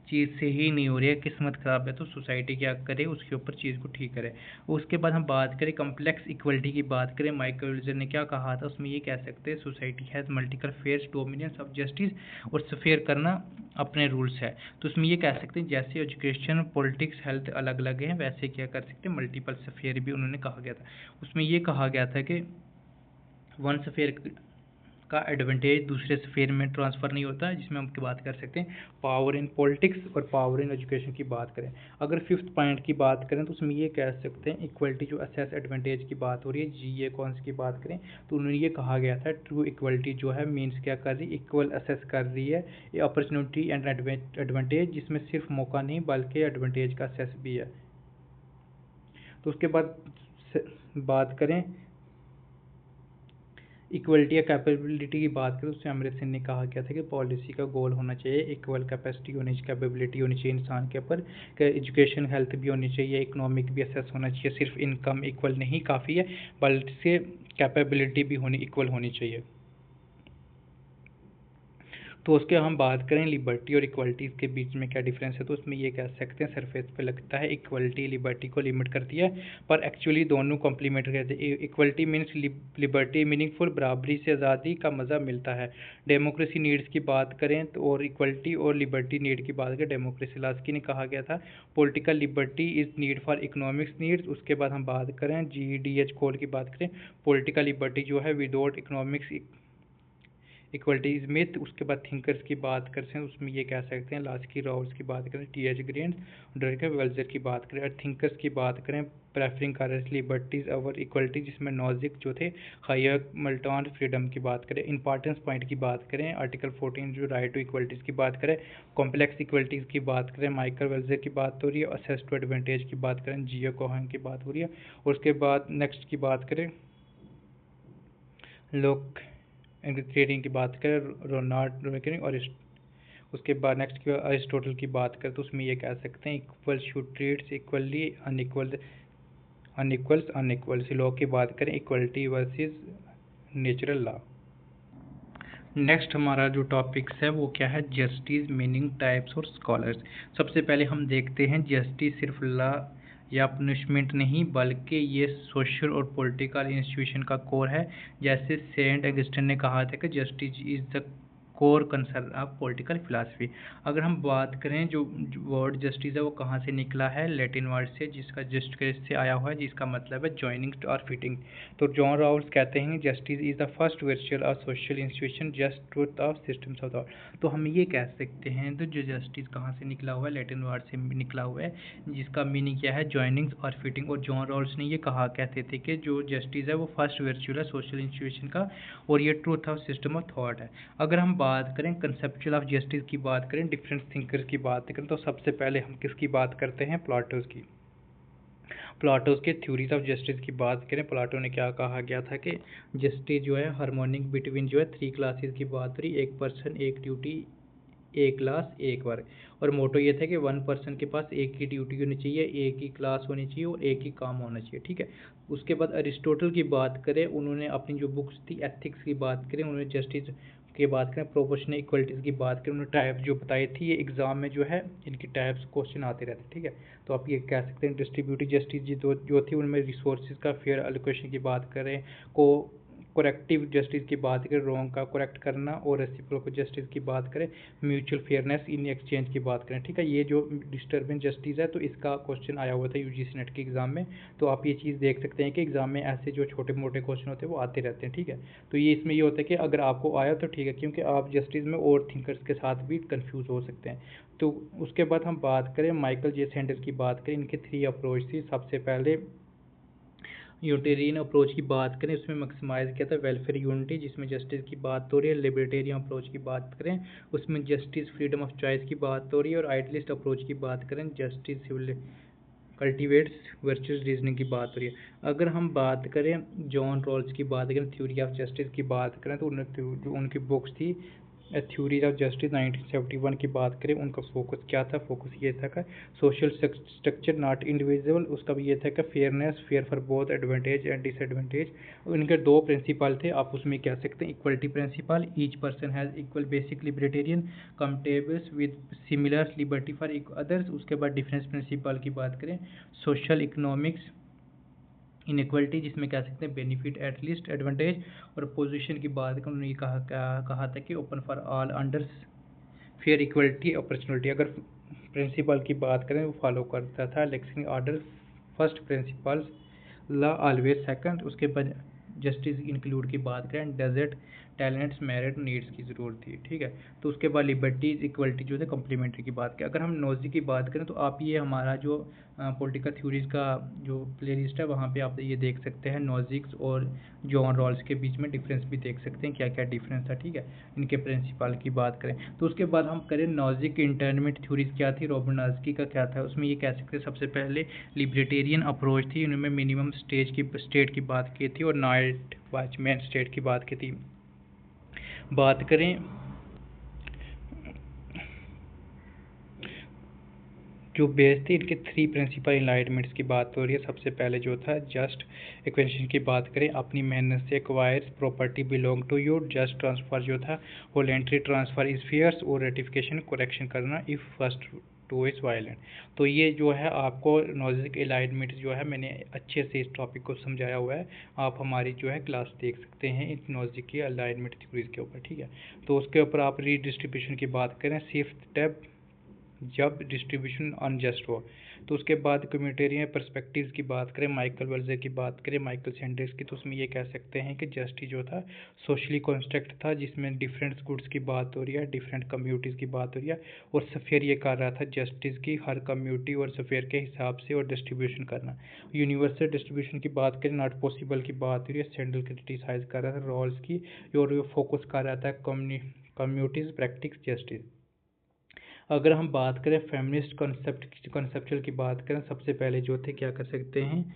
चीज़ से ही नहीं हो रही है, किस्मत ख़राब है, तो सोसाइटी क्या करे उसके ऊपर चीज़ को ठीक करे। उसके बाद हम बात करें कम्प्लेक्स इक्वलिटी की बात करें, माइकल विल्सन ने क्या कहा था, उसमें ये कह सकते हैं society has multiple fairs dominance of justice, और फेयर करना अपने रूल्स है। तो उसमें ये कह सकते हैं जैसे एजुकेशन पॉलिटिक्स हेल्थ अलग अलग हैं, वैसे क्या कर सकते हैं मल्टीपल फेयर भी उन्होंने कहा गया था। उसमें ये कहा गया था कि वन फेयर का एडवांटेज दूसरे स्फीयर में ट्रांसफ़र नहीं होता है, जिसमें हम की बात कर सकते हैं पावर इन पॉलिटिक्स और पावर इन एजुकेशन की बात करें। अगर फिफ्थ पॉइंट की बात करें, तो उसमें ये कह सकते हैं इक्वलिटी जो असेस एडवांटेज की बात हो रही है, जी कौन की बात करें, तो उन्होंने ये कहा गया था ट्रू इक्वलिटी जो है मीन्स क्या कर रही है, इक्वल असेस कर रही है, ये अपॉर्चुनिटी एंड एडवांटेज, जिसमें सिर्फ मौका नहीं बल्कि एडवांटेज का असेस भी है। तो उसके बाद बात करें इक्वलिटी या कैपेबिलिटी की बात करें, उससे अमृत सिंह ने कहा गया था कि पॉलिसी का गोल होना चाहिए इक्वल कैपेसिटी होनी चाहिए, कैपेबिलिटी होनी चाहिए इंसान के ऊपर, एजुकेशन हेल्थ भी होनी चाहिए, इकोनॉमिक भी असेस होना चाहिए, सिर्फ इनकम इक्वल नहीं काफ़ी है बल्कि कैपेबिलिटी भी होनी इक्वल होनी चाहिए। तो उसके हम बात करें लिबर्टी और इक्वलिटी के बीच में क्या डिफरेंस है, तो उसमें ये कह सकते हैं सरफेस पे लगता है इक्वलिटी लिबर्टी को लिमिट करती है, पर एक्चुअली दोनों कॉम्प्लीमेंट करते हैं। इक्वलिटी मीन्स लिबर्टी मीनिंगफुल, बराबरी से आज़ादी का मज़ा मिलता है। डेमोक्रेसी नीड्स की बात करें तो और इक्वलिटी और लिबर्टी नीड की बात करें, डेमोक्रेसी लास्की ने कहा गया था political liberty is need for economics needs. उसके बाद हम बात करें GDH कोड की बात करें, पॉलिटिकल लिबर्टी जो है without economics equality is myth. उसके बाद थिंकर्स की बात करते हैं, उसमें ये कह सकते हैं लास्की राउल्स की बात करें, TH ग्रीन, डरके वेल्जर की बात करें, और थिंकर्स की बात करें preferring current liberties over equality, जिसमें नॉजिक जो थे हायर मल्टान फ्रीडम की बात करें। इंपॉर्टेंस पॉइंट की बात करें आर्टिकल 14 जो राइट टू इक्वलिटीज़ की बात करें, कॉम्प्लेक्स इक्वलिटीज़ की बात करें, माइकल वेल्जर की बात हो रही है, असेस टू एडवांटेज की बात करें, जियो कोहन की बात हो रही है। और उसके बाद नेक्स्ट की बात करें लोक ट्रेडिंग की बात करें रोनाल्ड रोकिंग, और उसके बाद नेक्स्ट की अरिस्टोटल की बात करें, तो उसमें ये कह सकते हैं equal should treats equally unequals unequals. Law की बात करें equality versus natural law. Next हमारा जो टॉपिक्स है वो क्या है, जस्टिस मीनिंग टाइप्स और स्कॉलर्स। सबसे पहले हम देखते हैं जस्टिस सिर्फ लॉ या पनिशमेंट नहीं बल्कि ये सोशल और पॉलिटिकल इंस्टीट्यूशन का कोर है। जैसे सेंट अगस्टिन ने कहा था कि justice is the core concern of political philosophy. अगर हम बात करें जो वर्ड जस्टिस है वो कहाँ से निकला है, लैटिन वर्ड से, जिसका जस्ट से आया हुआ है, जिसका मतलब है जॉइनिंग और फिटिंग। तो जॉन राउल्स कहते हैं justice is the first virtual और social institution just truth of systems of thought. तो हम ये कह सकते हैं तो जो जस्टिस कहाँ से निकला हुआ है, लैटिन वर्ड से निकला हुआ है, जिसका मीनिंग क्या है जॉइनिंग और फिटिंग। और जॉन राउल्स ने ये कहा कहते थे कि जो जस्टिस है वो फर्स्ट वर्चुअल है सोशल इंस्टीट्यूशन का, और ये truth of system of thought है। अगर हम बात करें कंसेप्चुअल ऑफ जस्टिस की बात करें, डिफरेंट थिंकर्स की बात करें, तो सबसे पहले हम किसकी बात करते हैं, प्लाटो की। प्लाटोस के थ्योरीज ऑफ जस्टिस की बात करें, प्लाटो ने क्या कहा गया था कि जस्टिस जो है हार्मोनिक बिटवीन जो है 3 क्लासेस की बात करी, एक पर्सन एक ड्यूटी एक क्लास एक वर्ग। और मोटो ये था कि 1 पर्सन के पास एक ही ड्यूटी होनी चाहिए, एक ही क्लास होनी चाहिए और एक ही काम होना चाहिए, ठीक है। उसके बाद अरिस्टोटल की बात करें, उन्होंने अपनी जो बुक्स थी एथिक्स की बात करें, उन्होंने जस्टिस की बात करें, प्रोपोर्शनल इक्वलिटीज़ की बात करें, उन्होंने टाइप जो बताई थी, ये एग्जाम में जो है इनकी टाइप्स क्वेश्चन आते रहते हैं, ठीक है। तो आप ये कह सकते हैं डिस्ट्रीब्यूटिव जस्टिस जो थी उनमें रिसोर्सेज का फेयर एलोकेशन की बात करें, को करेक्टिव जस्टिस की बात करें, रॉन्ग का करेक्ट करना, और रेसिप्रोकल जस्टिस की बात करें, म्यूचुअल फेयरनेस इन एक्सचेंज की बात करें, ठीक है। ये जो डिस्टर्बेंस जस्टिस है तो इसका क्वेश्चन आया हुआ था यूजीसी नेट के एग्जाम में। तो आप ये चीज़ देख सकते हैं कि एग्जाम में ऐसे जो छोटे मोटे क्वेश्चन होते हैं वो आते रहते हैं, ठीक है। तो ये इसमें ये होता है कि अगर आपको आया तो ठीक है, क्योंकि आप जस्टिस में और थिंकर्स के साथ भी कन्फ्यूज़ हो सकते हैं। तो उसके बाद हम बात करें माइकल जे सैंडर की बात करें, इनके 3 अप्रोच थी। सबसे पहले यूटिलिटेरियन अप्रोच की बात करें, उसमें मैक्सिमाइज किया था वेलफेयर यूनिटी, जिसमें जस्टिस की बात हो रही है। लिबर्टेरियन अप्रोच की बात करें, उसमें जस्टिस फ्रीडम ऑफ चॉइस की बात हो रही है। और आइडियलिस्ट अप्रोच की बात करें, justice civil cultivates virtuous reasoning की बात हो रही है। अगर हम बात करें जॉन रॉल्स की बात करें, थ्योरी ऑफ जस्टिस की बात करें, तो जो उनकी बुक्स थी थ्योरी ऑफ जस्टिस 1971 की बात करें, उनका फोकस क्या था? फोकस ये था कि सोशल स्ट्रक्चर नॉट इंडिविजुअल, उसका भी ये था कि fairness, fair for both advantage and disadvantage. इनके 2 प्रिंसिपल थे, आप उसमें कह सकते हैं equality principle, each person has equal basic libertarian compatibles with similar liberty for others. उसके बाद डिफरेंस प्रिंसिपल की बात करें, सोशल इकोनॉमिक्स इनइक्वलिटी, जिसमें कह सकते हैं बेनिफिट एट लीस्ट एडवांटेज। और पोजीशन की बात करें, उन्होंने कहा था कि open for all under fair equality opportunity. अगर प्रिंसिपल की बात करें, वो फॉलो करता था lexing order first principles, law always second. उसके बाद जस्टिस इंक्लूड की बात करें, डेजर्ट टैलेंट्स मेरिट नीड्स की ज़रूरत थी, ठीक है। तो उसके बाद लिबर्टीज इक्वलिटी जो है कम्प्लीमेंट्री की बात करें। अगर हम नोजी की बात करें, तो आप ये हमारा जो पॉलिटिकल थ्योरीज का जो प्ले लिस्ट है वहाँ पे आप ये देख सकते हैं, नोजिक्स और जॉन रॉल्स के बीच में डिफरेंस भी देख सकते हैं, क्या क्या डिफरेंस था, ठीक है, इनके प्रिंसिपल की बात करें। तो उसके बाद हम करें नोजिक इंटरमीडिएट थ्योरीज क्या थी, रोबर्नास्की का क्या था, उसमें ये कह सकते हैं सबसे पहले लिबर्टेरियन अप्रोच थी, उनमें मिनिमम स्टेट की बात की थी, और नाइट वॉचमैन स्टेट की बात की थी। बात करें जो बेस थी, इनके 3 प्रिंसिपल इनलाइटमेंट्स की बात हो रही है। सबसे पहले जो था जस्ट एक्वेंशन की बात करें, अपनी मेहनत से acquires property belong to you. Just transfer जो था वॉलेंट्री ट्रांसफ़र इज फेयर्स, और रेटिफिकेशन करेक्शन करना if first two is violent. तो ये जो है आपको नॉजिक अलाइनमेंट जो है मैंने अच्छे से इस टॉपिक को समझाया हुआ है, आप हमारी जो है क्लास देख सकते हैं इन नॉजिक की अलाइनमेंट थ्योरीज के ऊपर, ठीक है। तो उसके ऊपर आप रीडिस्ट्रीब्यूशन की बात करें, फिफ्थ स्टेप जब डिस्ट्रीब्यूशन अनजस्ट हो। तो उसके बाद कम्यूटेरियन पर्सपेक्टिव्स की बात करें, माइकल वेल्जे की बात करें, माइकल सैंडर्स की, तो उसमें ये कह सकते हैं कि जस्टिस जो था सोशली कॉन्स्ट्रक्ट था, जिसमें डिफरेंट गुड्स की बात हो रही है, डिफरेंट कम्युनिटीज़ की बात हो रही है। और सफेयर ये कर रहा था जस्टिस की हर कम्युनिटी और सफेयर के हिसाब से और डिस्ट्रीब्यूशन करना। यूनिवर्सल डिस्ट्रीब्यूशन की बात करें, नॉट पॉसिबल की बात हो रही है, सैंडल क्रिटिसाइज कर रहा था रॉल्स की, और फोकस कर रहा था कम्युनिटीज़ प्रैक्टिस जस्टिस। अगर हम बात करें फेमिनिस्ट कॉन्सेप्चुअल की बात करें, सबसे पहले जो थे क्या कर सकते हैं,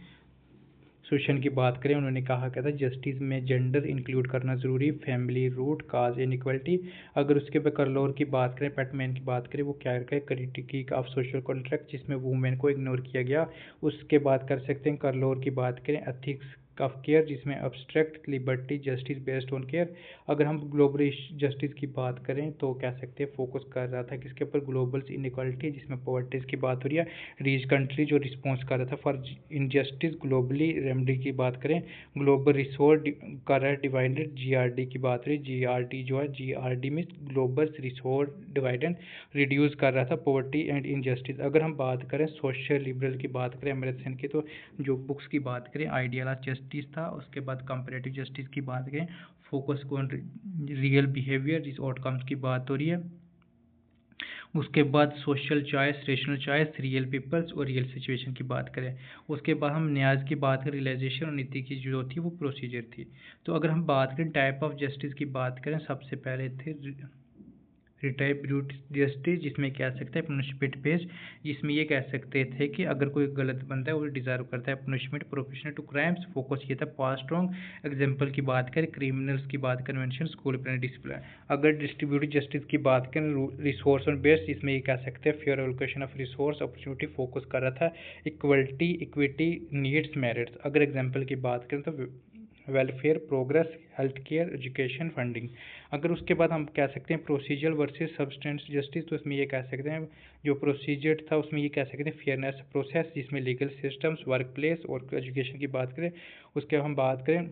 सुशन की बात करें, उन्होंने कहा क्या था, जस्टिस में जेंडर इंक्लूड करना ज़रूरी, फैमिली रूट काज इनइक्वलिटी। अगर उसके बाद करलोर की बात करें, पैटमैन की बात करें, वो क्या है क्रिटिक ऑफ सोशल कॉन्ट्रैक्ट, जिसमें वुमेन को इग्नोर किया गया। उसके बाद कर सकते हैं करलोर की बात करें, एथिक्स ऑफ केयर, जिसमें abstract liberty justice based on care. अगर हम ग्लोबल जस्टिस की बात करें तो कह सकते हैं फोकस कर रहा था किसके ऊपर, ग्लोबल इनइक्वालिटी, जिसमें पॉवर्टीज़ की बात हो रही है। रीच कंट्री जो रिस्पॉन्स कर रहा था फॉर इनजस्टिस ग्लोबली रेमडी की बात करें, ग्लोबल रिसोर्स कर रहा है डिवाइडेड, जीआरडी की बात रही, जीआरडी जो है जीआरडी में ग्लोबल रिसोर्स डिवाइडेड रिड्यूस कर रहा था पॉवर्टी एंड इनजस्टिस। अगर हम बात करें सोशल लिबरल की बात करें अमृतसन की, तो जो बुक्स की बात करें आइडियल ऑफ जस्टिस था। उसके बाद कंपैरेटिव जस्टिस की बात करें, फोकस ऑन रियल बिहेवियर, जिस आउटकम्स की बात हो रही है। उसके बाद social choice, rational choice, real peoples और रियल सिचुएशन की बात करें। उसके बाद हम न्याज की बात करें, रियलाइजेशन और नीति की जो थी वो प्रोसीजर थी। तो अगर हम बात करें टाइप ऑफ जस्टिस की बात करें, सबसे पहले थे रिट्रीब्यूटिव जस्टिस, जिसमें कह सकते हैं पनिशमेंट बेस्ड, जिसमें ये कह सकते थे कि अगर कोई गलत बंदा है वो डिजर्व करता है punishment. Professional to crimes, focus ये था पास स्ट्रॉन्ग एग्जाम्पल की बात करें, क्रिमिनल्स की बात कन्वेंशन, स्कूल डिसिप्लिन। अगर डिस्ट्रीब्यूटिव जस्टिस की बात करें, रिसोर्स ऑन बेस्ड, इसमें ये कह सकते हैं fair allocation of resource, opportunity, focus कर रहा था इक्वलिटी, इक्विटी, नीड्स, मेरिट्स। अगर एग्जाम्पल की बात करें तो welfare, progress, health care, education, funding. अगर उसके बाद हम कह सकते हैं प्रोसीजर वर्सेस सब्सटेंस जस्टिस, तो इसमें ये कह सकते हैं जो प्रोसीजर था उसमें ये कह सकते हैं फेयरनेस प्रोसेस, जिसमें लीगल सिस्टम्स, वर्क प्लेस और एजुकेशन की बात करें। उसके हम बात करें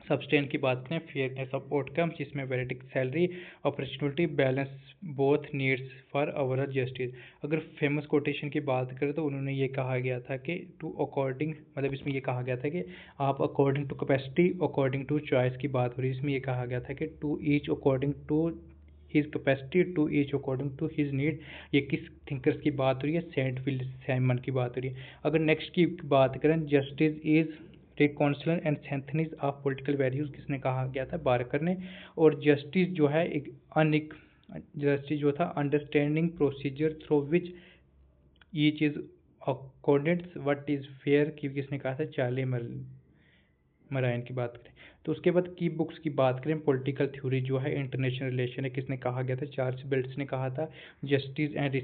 सब्सटेंस की बात करें फेयरनेस ऑफ आउटकम्स, जिसमें वेरिटिक salary, opportunity, balance both needs for overall justice. अगर फेमस कोटेशन की बात करें तो उन्होंने ये कहा गया था कि टू अकॉर्डिंग, मतलब इसमें ये कहा गया था कि आप according to capacity, according to choice की बात हो रही है। इसमें ये कहा गया था कि to each according to his capacity, to each according to his need. ये किस थिंकर्स की बात हो रही है? सेंट विल साइमन की बात हो रही है। अगर नेक्स्ट की बात करें, justice is reconciliation and synthesis of political values, किसने कहा गया था? बारकर ने। और जस्टिस जो है एक जस्टिस जो था understanding procedure through which each is accordants what is fair, की किसने कहा था? चार्ली मरायन की बात करें। तो उसके बाद की बुक्स की बात करें, पॉलिटिकल थ्योरी जो है इंटरनेशनल रिलेशन है, किसने कहा गया था? चार्ल्स बेल्ट्स ने कहा था। जस्टिस एंड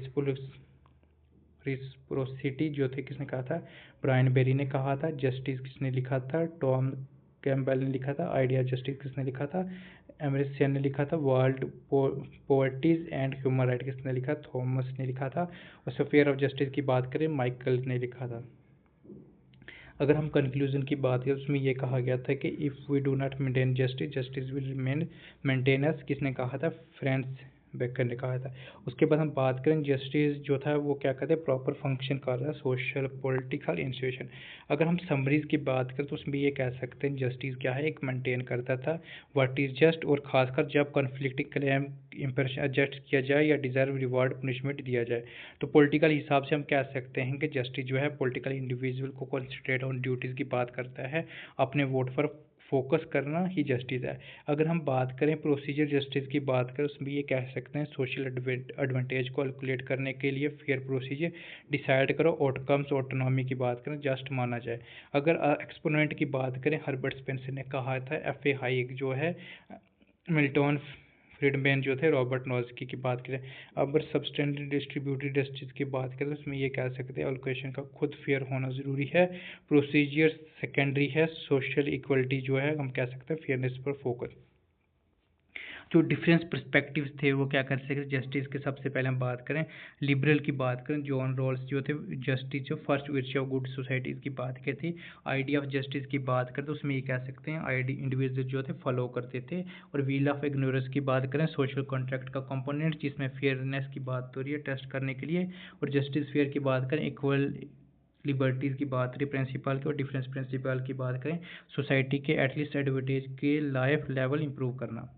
रिस्प्रोसिटी जो थे, किसने कहा था? ब्रायन बेरी ने कहा था। जस्टिस किसने लिखा था? टॉम कैम्पबेल ने लिखा था। आइडिया जस्टिस किसने लिखा था? एमरिसन ने लिखा था। वर्ल्ड पोवर्टीज एंड ह्यूमन राइट किसने लिखा? थॉमस ने लिखा था। और सफेयर ऑफ जस्टिस की बात करें, माइकल ने लिखा था। अगर हम कंक्लूजन की बात करें, उसमें यह कहा गया था कि if we do not maintain justice, justice will remain maintenance, किसने कहा था? फ्रांसिस बेकन ने कहा था। उसके बाद हम बात करें जस्टिस जो था वो क्या कहते हैं? प्रॉपर फंक्शन कर रहा है सोशल पॉलिटिकल इंस्टीट्यूशन। अगर हम समरीज की बात करें तो उसमें ये कह सकते हैं जस्टिस क्या है? एक मेंटेन करता था व्हाट इज जस्ट, और खासकर जब कॉन्फ्लिक्टिंग क्लेम इम्प्रेशन एडजस्ट किया जाए या डिजर्व रिवार्ड पनिशमेंट दिया जाए। तो पॉलिटिकल हिसाब से हम कह सकते हैं कि जस्टिस जो है पॉलिटिकल इंडिविजुअल को कॉन्सेंट्रेट ऑन ड्यूटीज़ की बात करता है, अपने वोट पर फोकस करना ही जस्टिस है। अगर हम बात करें प्रोसीजर जस्टिस की बात करें, उसमें ये कह सकते हैं सोशल एडवांटेज को कैलकुलेट करने के लिए फेयर प्रोसीजर डिसाइड करो, आउटकम्स ऑटोनॉमी की बात करें, जस्ट माना जाए। अगर एक्सपोनेंट की बात करें, हर्बर्ट स्पेंसर ने कहा था। एफ ए हाइक जो है, मिल्टन फ्रीडमैन जो थे, रॉबर्ट नोज़की की बात करें। अब सब्सटेंटिव डिस्ट्रीब्यूटिव जस्टिस की बात करें तो उसमें ये कह सकते हैं एलोकेशन का खुद फेयर होना ज़रूरी है, प्रोसीजर सेकेंडरी है, सोशल इक्वलिटी जो है हम कह सकते हैं फेयरनेस पर फोकस। जो डिफरेंस पर्सपेक्टिव्स थे वो क्या कर सकते? जस्टिस के सबसे पहले हम बात करें लिबरल की बात करें, जॉन रॉल्स जो थे जस्टिस जो first virtue of good societies की बात की थी। आइडिया ऑफ जस्टिस की बात करें तो उसमें ये कह सकते हैं इंडिविजुअल जो थे फॉलो करते थे। और व्हील ऑफ इग्नोरेंस की बात करें, सोशल कॉन्ट्रैक्ट का कंपोनेंट, जिसमें फेयरनेस की बात हो रही है टेस्ट करने के लिए। और जस्टिस फेयर की बात करें, इक्वल लिबर्टीज़ की बात करें प्रिंसिपल की, और डिफरेंस प्रिंसिपल की बात करें सोसाइटी के एटलीस्ट एडवांटेज के लाइफ लेवल इंप्रूव करना।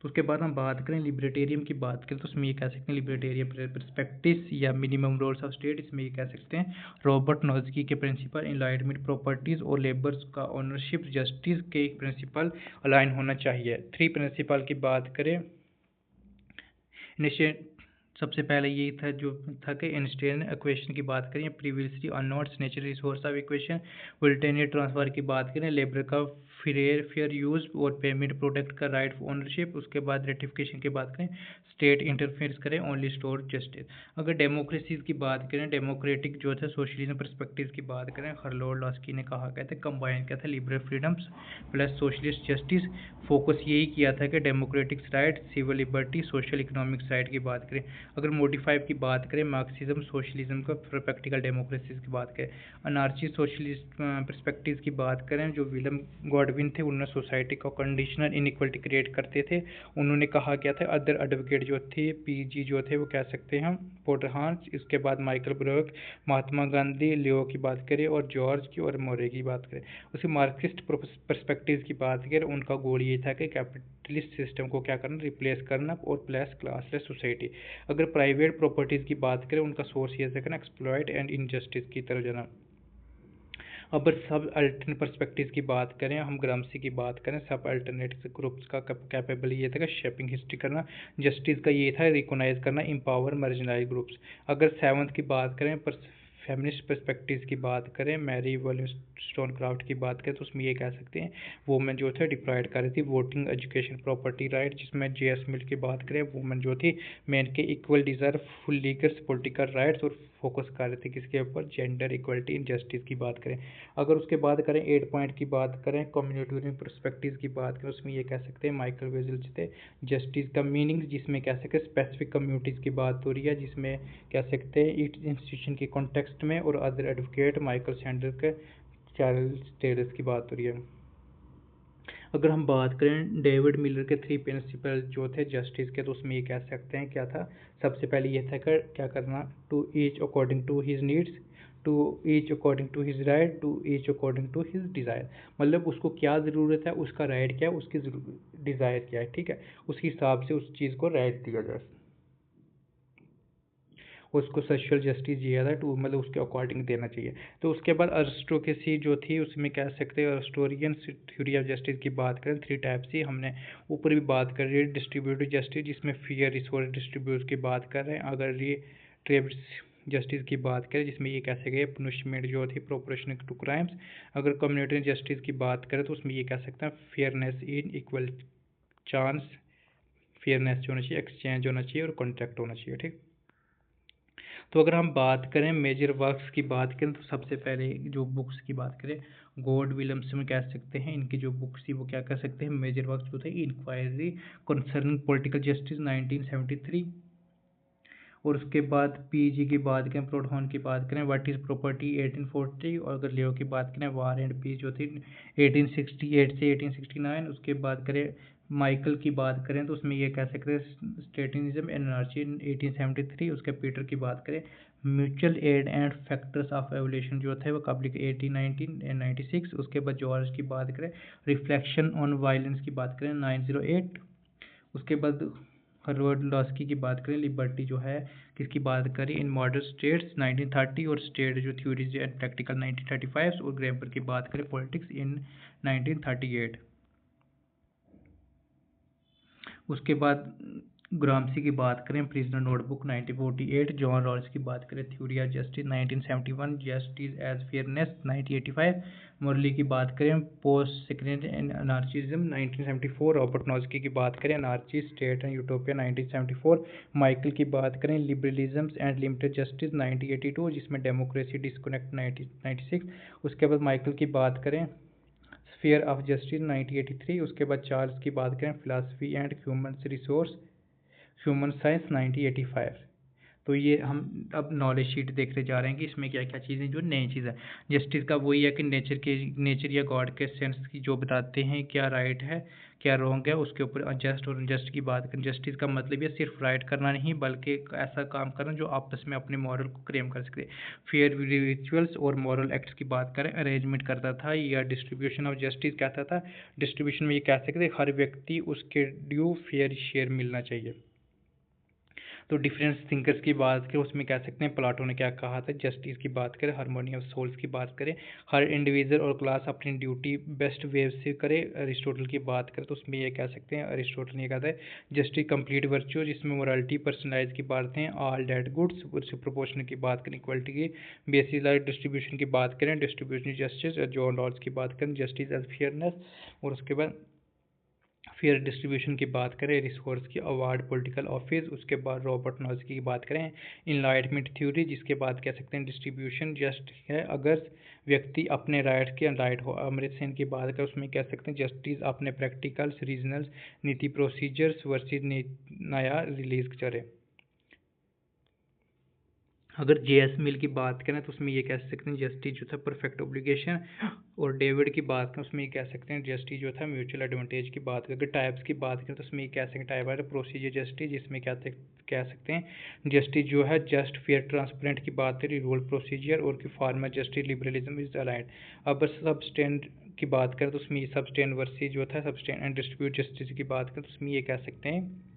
तो उसके बाद हम बात करें लिबर्टेरियन की बात करें तो उसमें ये कह सकते हैं लिबर्टेरियन पर्सपेक्टिव्स या मिनिमम रोल्स ऑफ स्टेट, इसमें ये कह सकते हैं रॉबर्ट नोज़की के प्रिंसिपल इनलाइटमेंट प्रॉपर्टीज़ और लेबर्स का ओनरशिप जस्टिस के एक प्रिंसिपल अलाइन होना चाहिए। 3 प्रिंसिपल की बात करें, सबसे पहले यही था जो था कि इंस्टेंट इक्वेशन की बात करें, previously unknowns natural resource of equation, alternate transfer की बात करें, लेबर का फेयर यूज़ और पेमेंट प्रोडक्ट का राइट ऑफ ओनरशिप। उसके बाद रेटिफिकेशन की बात करें, स्टेट इंटरफेयर करें, ओनली स्टोर जस्टिस। अगर डेमोक्रेसीज की बात करें, डेमोक्रेटिक जो था सोशलिज्म पर्सपेक्टिव की बात करें, हरलोड लॉस्की ने कहा गया था कंबाइन क्या था? Liberal freedoms plus socialist justice. Focus यही किया था कि democratic right, civil liberty, social economic right की बात करें। अगर मोडिफाइव की बात करें, मार्क्सिज्म सोशलिज्म का प्रैक्टिकल डेमोक्रेसीज की बात करें, अनार्ची सोशलिस्ट पर्सपेक्टिव की बात करें, जो विलियम गॉडविन थे उन्होंने सोसाइटी का कंडीशनल इनइक्वलिटी क्रिएट करते थे। उन्होंने कहा गया था अदर एडवोकेट जो थे पीजी जो थे वो कह सकते हैं पोटरहांस। इसके बाद माइकल ब्रूक, महात्मा गांधी, लियो की बात करें, और जॉर्ज की और मोरे की बात करें। उसके मार्क्सिस्ट पर्सपेक्टिव की बात करें, उनका गोल ये था कि कैपिटलिस्ट सिस्टम को क्या करना? रिप्लेस करना और प्लस क्लासलेस सोसाइटी। अगर प्राइवेट प्रॉपर्टीज़ की बात करें, उनका सोर्स ये था कि एक्सप्लॉइट एंड इनजस्टिस की तरफ जाना। अब सब अल्टरनेट पर्सपेक्टिव्स की बात करें, हम ग्रामसी की बात करें, सब अल्टरनेट ग्रुप्स का कैपेबल ये था कि शेपिंग हिस्ट्री करना, जस्टिस का ये था रिकोनाइज करना, एम्पावर मार्जिनलाइज ग्रुप्स। अगर सेवन्थ की बात करें फेमिनिस्ट पर्सपेक्टिव्स की बात करें, मैरी वॉलस्टोनक्राफ्ट की बात करें, तो उसमें ये कह सकते हैं वुमेन जो थे डिप्राइड कर रही थी वोटिंग, एजुकेशन, प्रॉपर्टी राइट। जिसमें जे.एस. मिल की बात करें, वुमेन जो थी मेन के equal deserve full legal political rights, और फोकस कर रहे थे किसके ऊपर, जेंडर इक्वलिटी इन जस्टिस की बात करें। अगर उसके बाद करें 8 पॉइंट की बात करें, कम्युनिटेरियन पर्सपेक्टिव की बात करें, उसमें ये कह सकते हैं माइकल वेजल थे जस्टिस का मीनिंग, जिसमें कह सकते हैं स्पेसिफिक कम्युनिटीज़ की बात हो रही है, जिसमें कह सकते हैं इट इंस्टीट्यूशन के कॉन्टेक्स्ट में, और अदर एडवोकेट माइकल सैंडर के चार्ल्स टेलर्स की बात हो रही है। अगर हम बात करें डेविड मिलर के 3 प्रिंसिपल जो थे जस्टिस के, तो उसमें ये कह सकते हैं क्या था, सबसे पहले ये था कि क्या करना, to each according to his needs, to each according to his right, to each according to his desire. मतलब उसको क्या ज़रूरत है, उसका राइट क्या है, उसकी डिज़ायर क्या है, ठीक है, उस हिसाब से उस चीज़ को राइट दिया जाए। उसको सोशल जस्टिस दिया था, टू मतलब उसके अकॉर्डिंग देना चाहिए। तो उसके बाद अरिस्टोक्रेसी जो थी, उसमें कह सकते हैं अरिस्टोरियन थ्योरी ऑफ जस्टिस की बात करें, 3 टाइप से हमने ऊपर भी बात कर रही है, डिस्ट्रीब्यूटिव जस्टिस जिसमें फेयर रिसोर्स डिस्ट्रीब्यूट की बात कर रहे हैं। अगर रिट्रीब्यूटिव जस्टिस की बात करें, जिसमें ये कह सकते हैं पनिशमेंट जो थी प्रोपोर्शनल टू क्राइम्स। अगर कम्युनिटी जस्टिस की बात करें, तो उसमें ये कह सकते हैं fairness in equal chance, fairness होना चाहिए, एक्सचेंज होना चाहिए, और कॉन्ट्रैक्ट होना चाहिए, ठीक। तो अगर हम बात करें मेजर वर्क्स की बात करें, तो सबसे पहले जो बुक्स की बात करें, गॉड विलियम्सन कह सकते हैं, इनकी जो बुक्स थी वो क्या कह सकते हैं, मेजर वर्क्स जो थे, इंक्वायरी कंसर्निंग पॉलिटिकल जस्टिस 1973। और उसके बाद पीजी की बात करें, प्रोटोन की बात करें, व्हाट इज़ प्रॉपर्टी 1840। और अगर लियो की बात करें, वार एंड पीस जो थी 1868 से 1869। उसके बाद करें माइकल की बात करें, तो उसमें ये कह सकते हैं स्टेटिनिज्म एंड एनर्जी 1873। उसके पीटर की बात करें, mutual aid and factors of evolution जो थे वो पब्लिक 1896। उसके बाद जॉर्ज की बात करें, रिफ्लेक्शन ऑन वायलेंस की बात करें 1908। उसके बाद हर्वर्ड लॉस्की की बात करें, लिबर्टी जो है किसकी बात करें, इन मॉडर्न स्टेट्स 1930। और स्टेट जो थ्योरीज एंड प्रैक्टिकल 1935। और ग्रेबर की बात करें पॉलिटिक्स इन 1938। उसके बाद ग्रामसी की बात करें, प्रिजनर नोटबुक 1948। जॉन रॉल्स की बात करें, theory of justice 1971। Justice as fairness 1985। Murali की बात करें, post secretary and anarchism 1974। Robert Nozick की बात करें, anarchy state and utopia 1974। Michael की बात करें, लिबरलिज्म एंड लिमिटेड जस्टिस 1982, जिसमें डेमोक्रेसी डिस्कनेक्ट 1996। उसके बाद माइकल की बात करें, स्फीयर ऑफ जस्टिस 1983। उसके बाद चार्ल्स की बात करें, philosophy and human resource human science 1985। तो ये हम अब नॉलेज शीट देखते जा रहे हैं कि इसमें क्या क्या चीज़ें जो नई चीज़ है। जस्टिस का वही है कि नेचर या गॉड के सेंस की जो बताते हैं क्या राइट है क्या रॉन्ग है, उसके ऊपर जस्ट और अनजस्ट की बात करें। जस्टिस का मतलब ये सिर्फ राइट करना नहीं, बल्कि ऐसा काम करना जो आपस में अपने मॉरल को क्लेम कर सके। फेयर रिचुअल्स और मॉरल एक्ट्स की बात करें, अरेंजमेंट करता था या डिस्ट्रीब्यूशन ऑफ जस्टिस कहता था। डिस्ट्रीब्यूशन में ये कह सकते हर व्यक्ति उसके ड्यू फेयर शेयर मिलना चाहिए। तो डिफरेंस थिंकर्स की बात करें, उसमें कह सकते हैं प्लाटो ने क्या कहा था। जस्टिस की बात करें, हार्मोनी ऑफ सोल्स की बात करें, हर इंडिविजुअल और क्लास अपनी ड्यूटी बेस्ट वे से करे। अरिस्टोटल की बात करें, तो उसमें ये कह सकते हैं, अरिस्टोटल ने कहा था जस्टिस कंप्लीट वर्च्यू, जिसमें मोरालिटी पर्सनलाइज की बात हैं, ऑल डेट गुड्स। उससे प्रोपोर्शन की बात करें, इक्वलिटी की बेसिस लाइक डिस्ट्रीब्यूशन की बात करें, डिस्ट्रीब्यूशन जस्टिस। जॉन रॉल्स की बात करें, जस्टिस एज फेयरनेस। और उसके बाद फेयर डिस्ट्रीब्यूशन की बात करें, रिसोर्स की अवार्ड पॉलिटिकल ऑफिस। उसके बाद रॉबर्ट नॉस्की की बात करें, इनलाइटमेंट थ्योरी, जिसके बाद कह सकते हैं डिस्ट्रीब्यूशन जस्ट है अगर व्यक्ति अपने राइट के राइट हो। अमृत सेन की बात करें, उसमें कह सकते हैं जस्टिस अपने प्रैक्टिकल्स रीजनल्स नीति प्रोसीजर्स वर्सेस नया रिलीज करे। अगर जेएस मिल की बात करें, तो उसमें ये कह सकते हैं जस्टिस जो था परफेक्ट ऑब्लिगेशन। और डेविड की बात करें, उसमें ये कह सकते हैं जस्टिस जो था म्यूचुअल एडवांटेज की बात करें। अगर टाइप्स की बात करें, तो उसमें ये कह सकते हैं टाइप है प्रोसीजर जस्टिस, जिसमें क्या कह सकते हैं जस्टिस जो है जस्ट फेयर ट्रांसपेरेंट की बात करें, रूल प्रोसीजर। और की former justice liberalism is allied. अब सबस्टेंड की बात करें, तो उसमें ये सबस्टेंड वर्सेस जो था सबस्टेंड एंड डिस्ट्रीब्यूट जस्टिस की बात करें, तो उसमें ये कह सकते हैं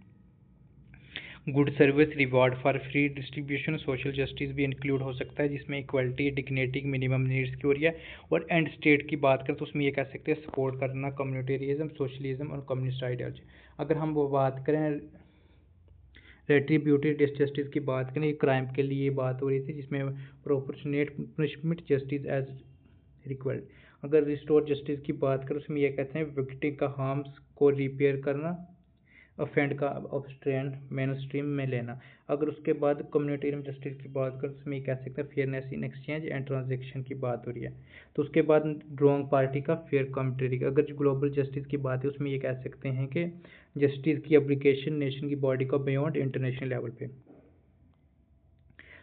good service, reward for free distribution, social justice भी इंक्लूड हो सकता है जिसमें इक्वलिटी, डिग्निटी, मिनिमम नीड्स की हो रही है। और एंड स्टेट की बात करें तो उसमें ये कह सकते हैं सपोर्ट करना कम्युनिटेरिज्म, सोशलिज्म और कम्युनिस्ट आइडियोलॉजी। अगर हम वो बात करें रेट्रीब्यूटिव जस्टिस की बात करें, क्राइम के लिए बात हो रही थी जिसमें proportionate punishment justice as required. अगर रिस्टोर जस्टिस की बात करें उसमें यह कहते हैं विक्टिम का हार्म्स को रिपेयर करना, ऑफेंड का अपस्ट्रेंड मेन स्ट्रीम में लेना। अगर उसके बाद कम्युनिटेरियन जस्टिस की बात करें उसमें ये कह सकते हैं fairness in exchange and transaction की बात हो रही है। तो उसके बाद रॉन्ग पार्टी का फेयर कम्युनिटी। अगर जो ग्लोबल जस्टिस की बात है उसमें ये कह सकते हैं कि जस्टिस की एप्लीकेशन नेशन की बॉडी का बियॉन्ड इंटरनेशनल लेवल पे।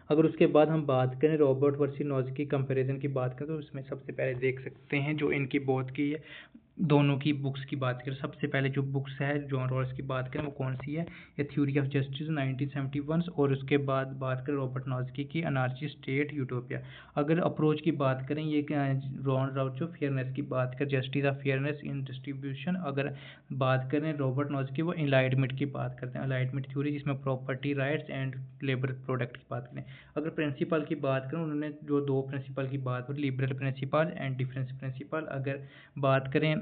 अगर उसके बाद हम बात करें रॉबर्ट वर्सेस नोज़ की कंपैरिजन की बात करें तो इसमें सबसे पहले देख सकते हैं जो इनकी बहुत की है, दोनों की बुक्स की बात करें। सबसे पहले जो बुक्स है जॉन रॉल्स की बात करें वो कौन सी है, ये थ्योरी ऑफ जस्टिस 1971। और उसके बाद बात करें रॉबर्ट नॉस्की की अनार्की स्टेट यूटोपिया। अगर अप्रोच की बात करें ये जॉन रॉल्स जो फेयरनेस की बात करें justice of fairness in distribution. अगर बात करें रॉबर्ट नॉस्की वो इनलाइटमेंट की बात करते हैं, इनलाइटमेंट थ्योरी जिसमें property rights and labour product की बात करें। अगर प्रिंसिपल की बात करें उन्होंने जो दो प्रिंसिपल की बात करी, liberal principle and difference principle. अगर बात करें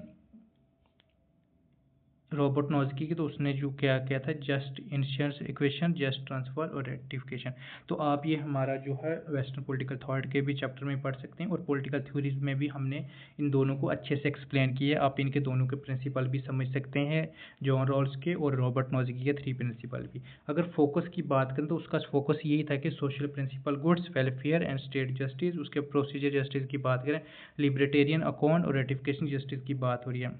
रॉबर्ट नॉस्की की तो उसने जो क्या किया था just initial equation, just transfer और रेक्टिफिकेशन। तो आप ये हमारा जो है वेस्टर्न पॉलिटिकल थॉट के भी चैप्टर में पढ़ सकते हैं और पॉलिटिकल थ्योरीज में भी हमने इन दोनों को अच्छे से एक्सप्लेन किया है। आप इनके दोनों के प्रिंसिपल भी समझ सकते हैं, जॉन रॉल्स के और रॉबर्ट नॉस्की के 3 प्रिंसिपल भी। अगर फोकस की बात करें तो उसका फोकस यही था कि social principle, goods welfare and state justice. उसके प्रोसीजर जस्टिस की बात करें लिबर्टेरियन अकाउंट और रेटिफिकेशन जस्टिस की बात हो रही है।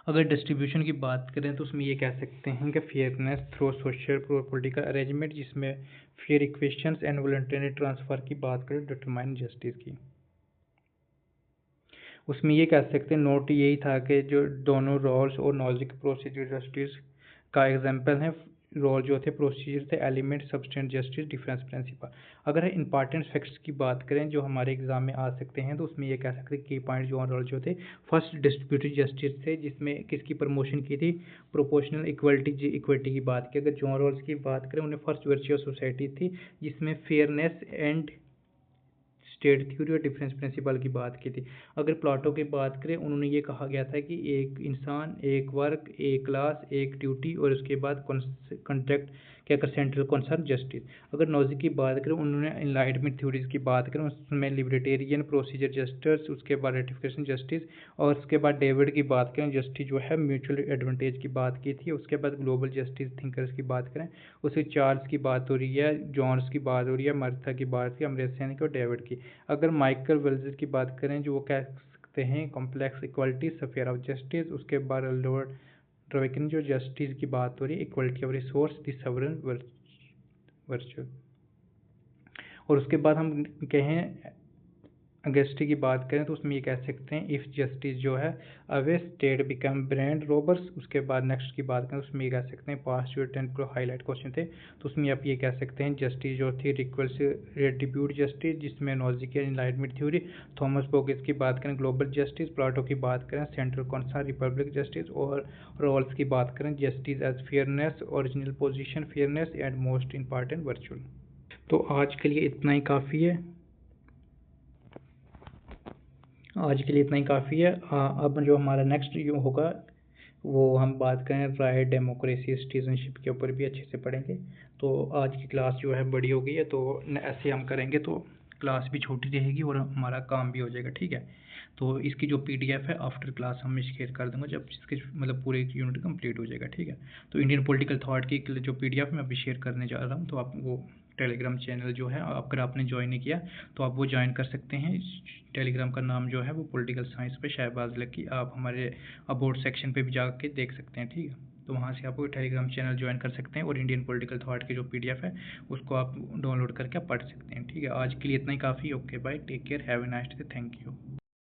अगर डिस्ट्रीब्यूशन की बात करें तो उसमें ये कह सकते हैं कि fairness through social political arrangement जिसमें fair equations and voluntary transfer की बात करें डिटरमाइन जस्टिस की। उसमें ये कह सकते हैं नोट यही था कि जो दोनों रॉल्स और नॉजिक प्रोसीजर जस्टिस का एग्जांपल है। रोल जो थे प्रोसीजर थे एलिमेंट सब्सटेंट जस्टिस डिफरेंस प्रिंसिपल। अगर इंपॉर्टेंट फैक्ट्स की बात करें जो हमारे एग्जाम में आ सकते हैं तो उसमें ये कह सकते हैं की पॉइंट जो रोल जो थे फर्स्ट डिस्ट्रीब्यूटिव जस्टिस थे जिसमें किसकी प्रमोशन की थी, प्रोपोर्शनल इक्वलिटी की बात की। अगर जॉन रॉल्स की बात करें उन्हें फर्स्ट वर्चुअस सोसाइटी थी जिसमें फेयरनेस एंड स्टेट थ्योरी और डिफरेंस प्रिंसिपल की बात की थी। अगर प्लाटो की बात करें उन्होंने ये कहा गया था कि एक इंसान, एक वर्क, एक क्लास, एक ड्यूटी और उसके बाद कॉन्ट्रैक्ट क्या कर सेंट्रल कंसर्न जस्टिस। अगर नॉजी की बात करें उन्होंने एनलाइटमेंट थ्योरीज की बात करें उसमें लिबर्टेरियन प्रोसीजर जस्टिस, उसके बाद रेटिफिकेशन जस्टिस और उसके बाद डेविड की बात करें जस्टिस जो है म्यूचुअल एडवांटेज की बात की थी। उसके बाद ग्लोबल जस्टिस थिंकर्स की बात करें उसके चार्ल्स की बात हो रही है, जॉन्स की बात हो रही है, मार्था की बात की, अमृतसेन की और डेविड की। अगर माइकल वेल्जर की बात करें जो वो कह सकते हैं complex equality sphere of justice. उसके बाद लॉर्ड ड्रॉकिन जो जस्टिस की बात हो रही है equality of resource the sovereign virtual. और उसके बाद हम कहें अगेस्टी की बात करें तो उसमें ये कह सकते हैं इफ़ जस्टिस जो है away state become brand robbers. उसके बाद नेक्स्ट की बात करें उसमें ये कह सकते हैं पास्ट जो 10 को हाईलाइट क्वेश्चन थे तो उसमें आप ये कह सकते हैं जस्टिस जो थी रिक्वल से रेट्रीब्यूट जस्टिस जिसमें नॉजिकल एनलाइटमेंट थ्योरी। थॉमस बोगिस की बात करें ग्लोबल जस्टिस, प्लाटो की बात करें सेंट्रल कंसर्न रिपब्लिक जस्टिस और रॉल्स की बात करें justice as fairness, original position fairness and most important virtual. तो आज के लिए इतना ही काफ़ी है, आज के लिए इतना ही काफ़ी है। अब जो हमारा नेक्स्ट जो होगा वो हम बात करें राइट, डेमोक्रेसी, सिटीजनशिप के ऊपर भी अच्छे से पढ़ेंगे। तो आज की क्लास जो है बड़ी हो गई है तो ऐसे हम करेंगे तो क्लास भी छोटी रहेगी और हमारा काम भी हो जाएगा, ठीक है। तो इसकी जो PDF है आफ्टर क्लास हम शेयर कर दूंगा जब इसके मतलब पूरे यूनिट कंप्लीट हो जाएगा, ठीक है। तो इंडियन पॉलिटिकल थॉट की जो PDF मैं अभी शेयर करने जा रहा हूँ तो आप वो टेलीग्राम चैनल जो है अगर आपने ज्वाइन नहीं किया तो आप वो ज्वाइन कर सकते हैं। टेलीग्राम का नाम जो है वो पॉलिटिकल साइंस पे शहबाज लकी। आप हमारे अबाउट सेक्शन पे भी जाके देख सकते हैं, ठीक है। तो वहाँ से आप टेलीग्राम चैनल ज्वाइन कर सकते हैं और इंडियन पॉलिटिकल थॉट की जो PDF है उसको आप डाउनलोड करके पढ़ सकते हैं, ठीक है। आज के लिए इतना ही काफ़ी। Okay bye, take care, have a nice day, thank you.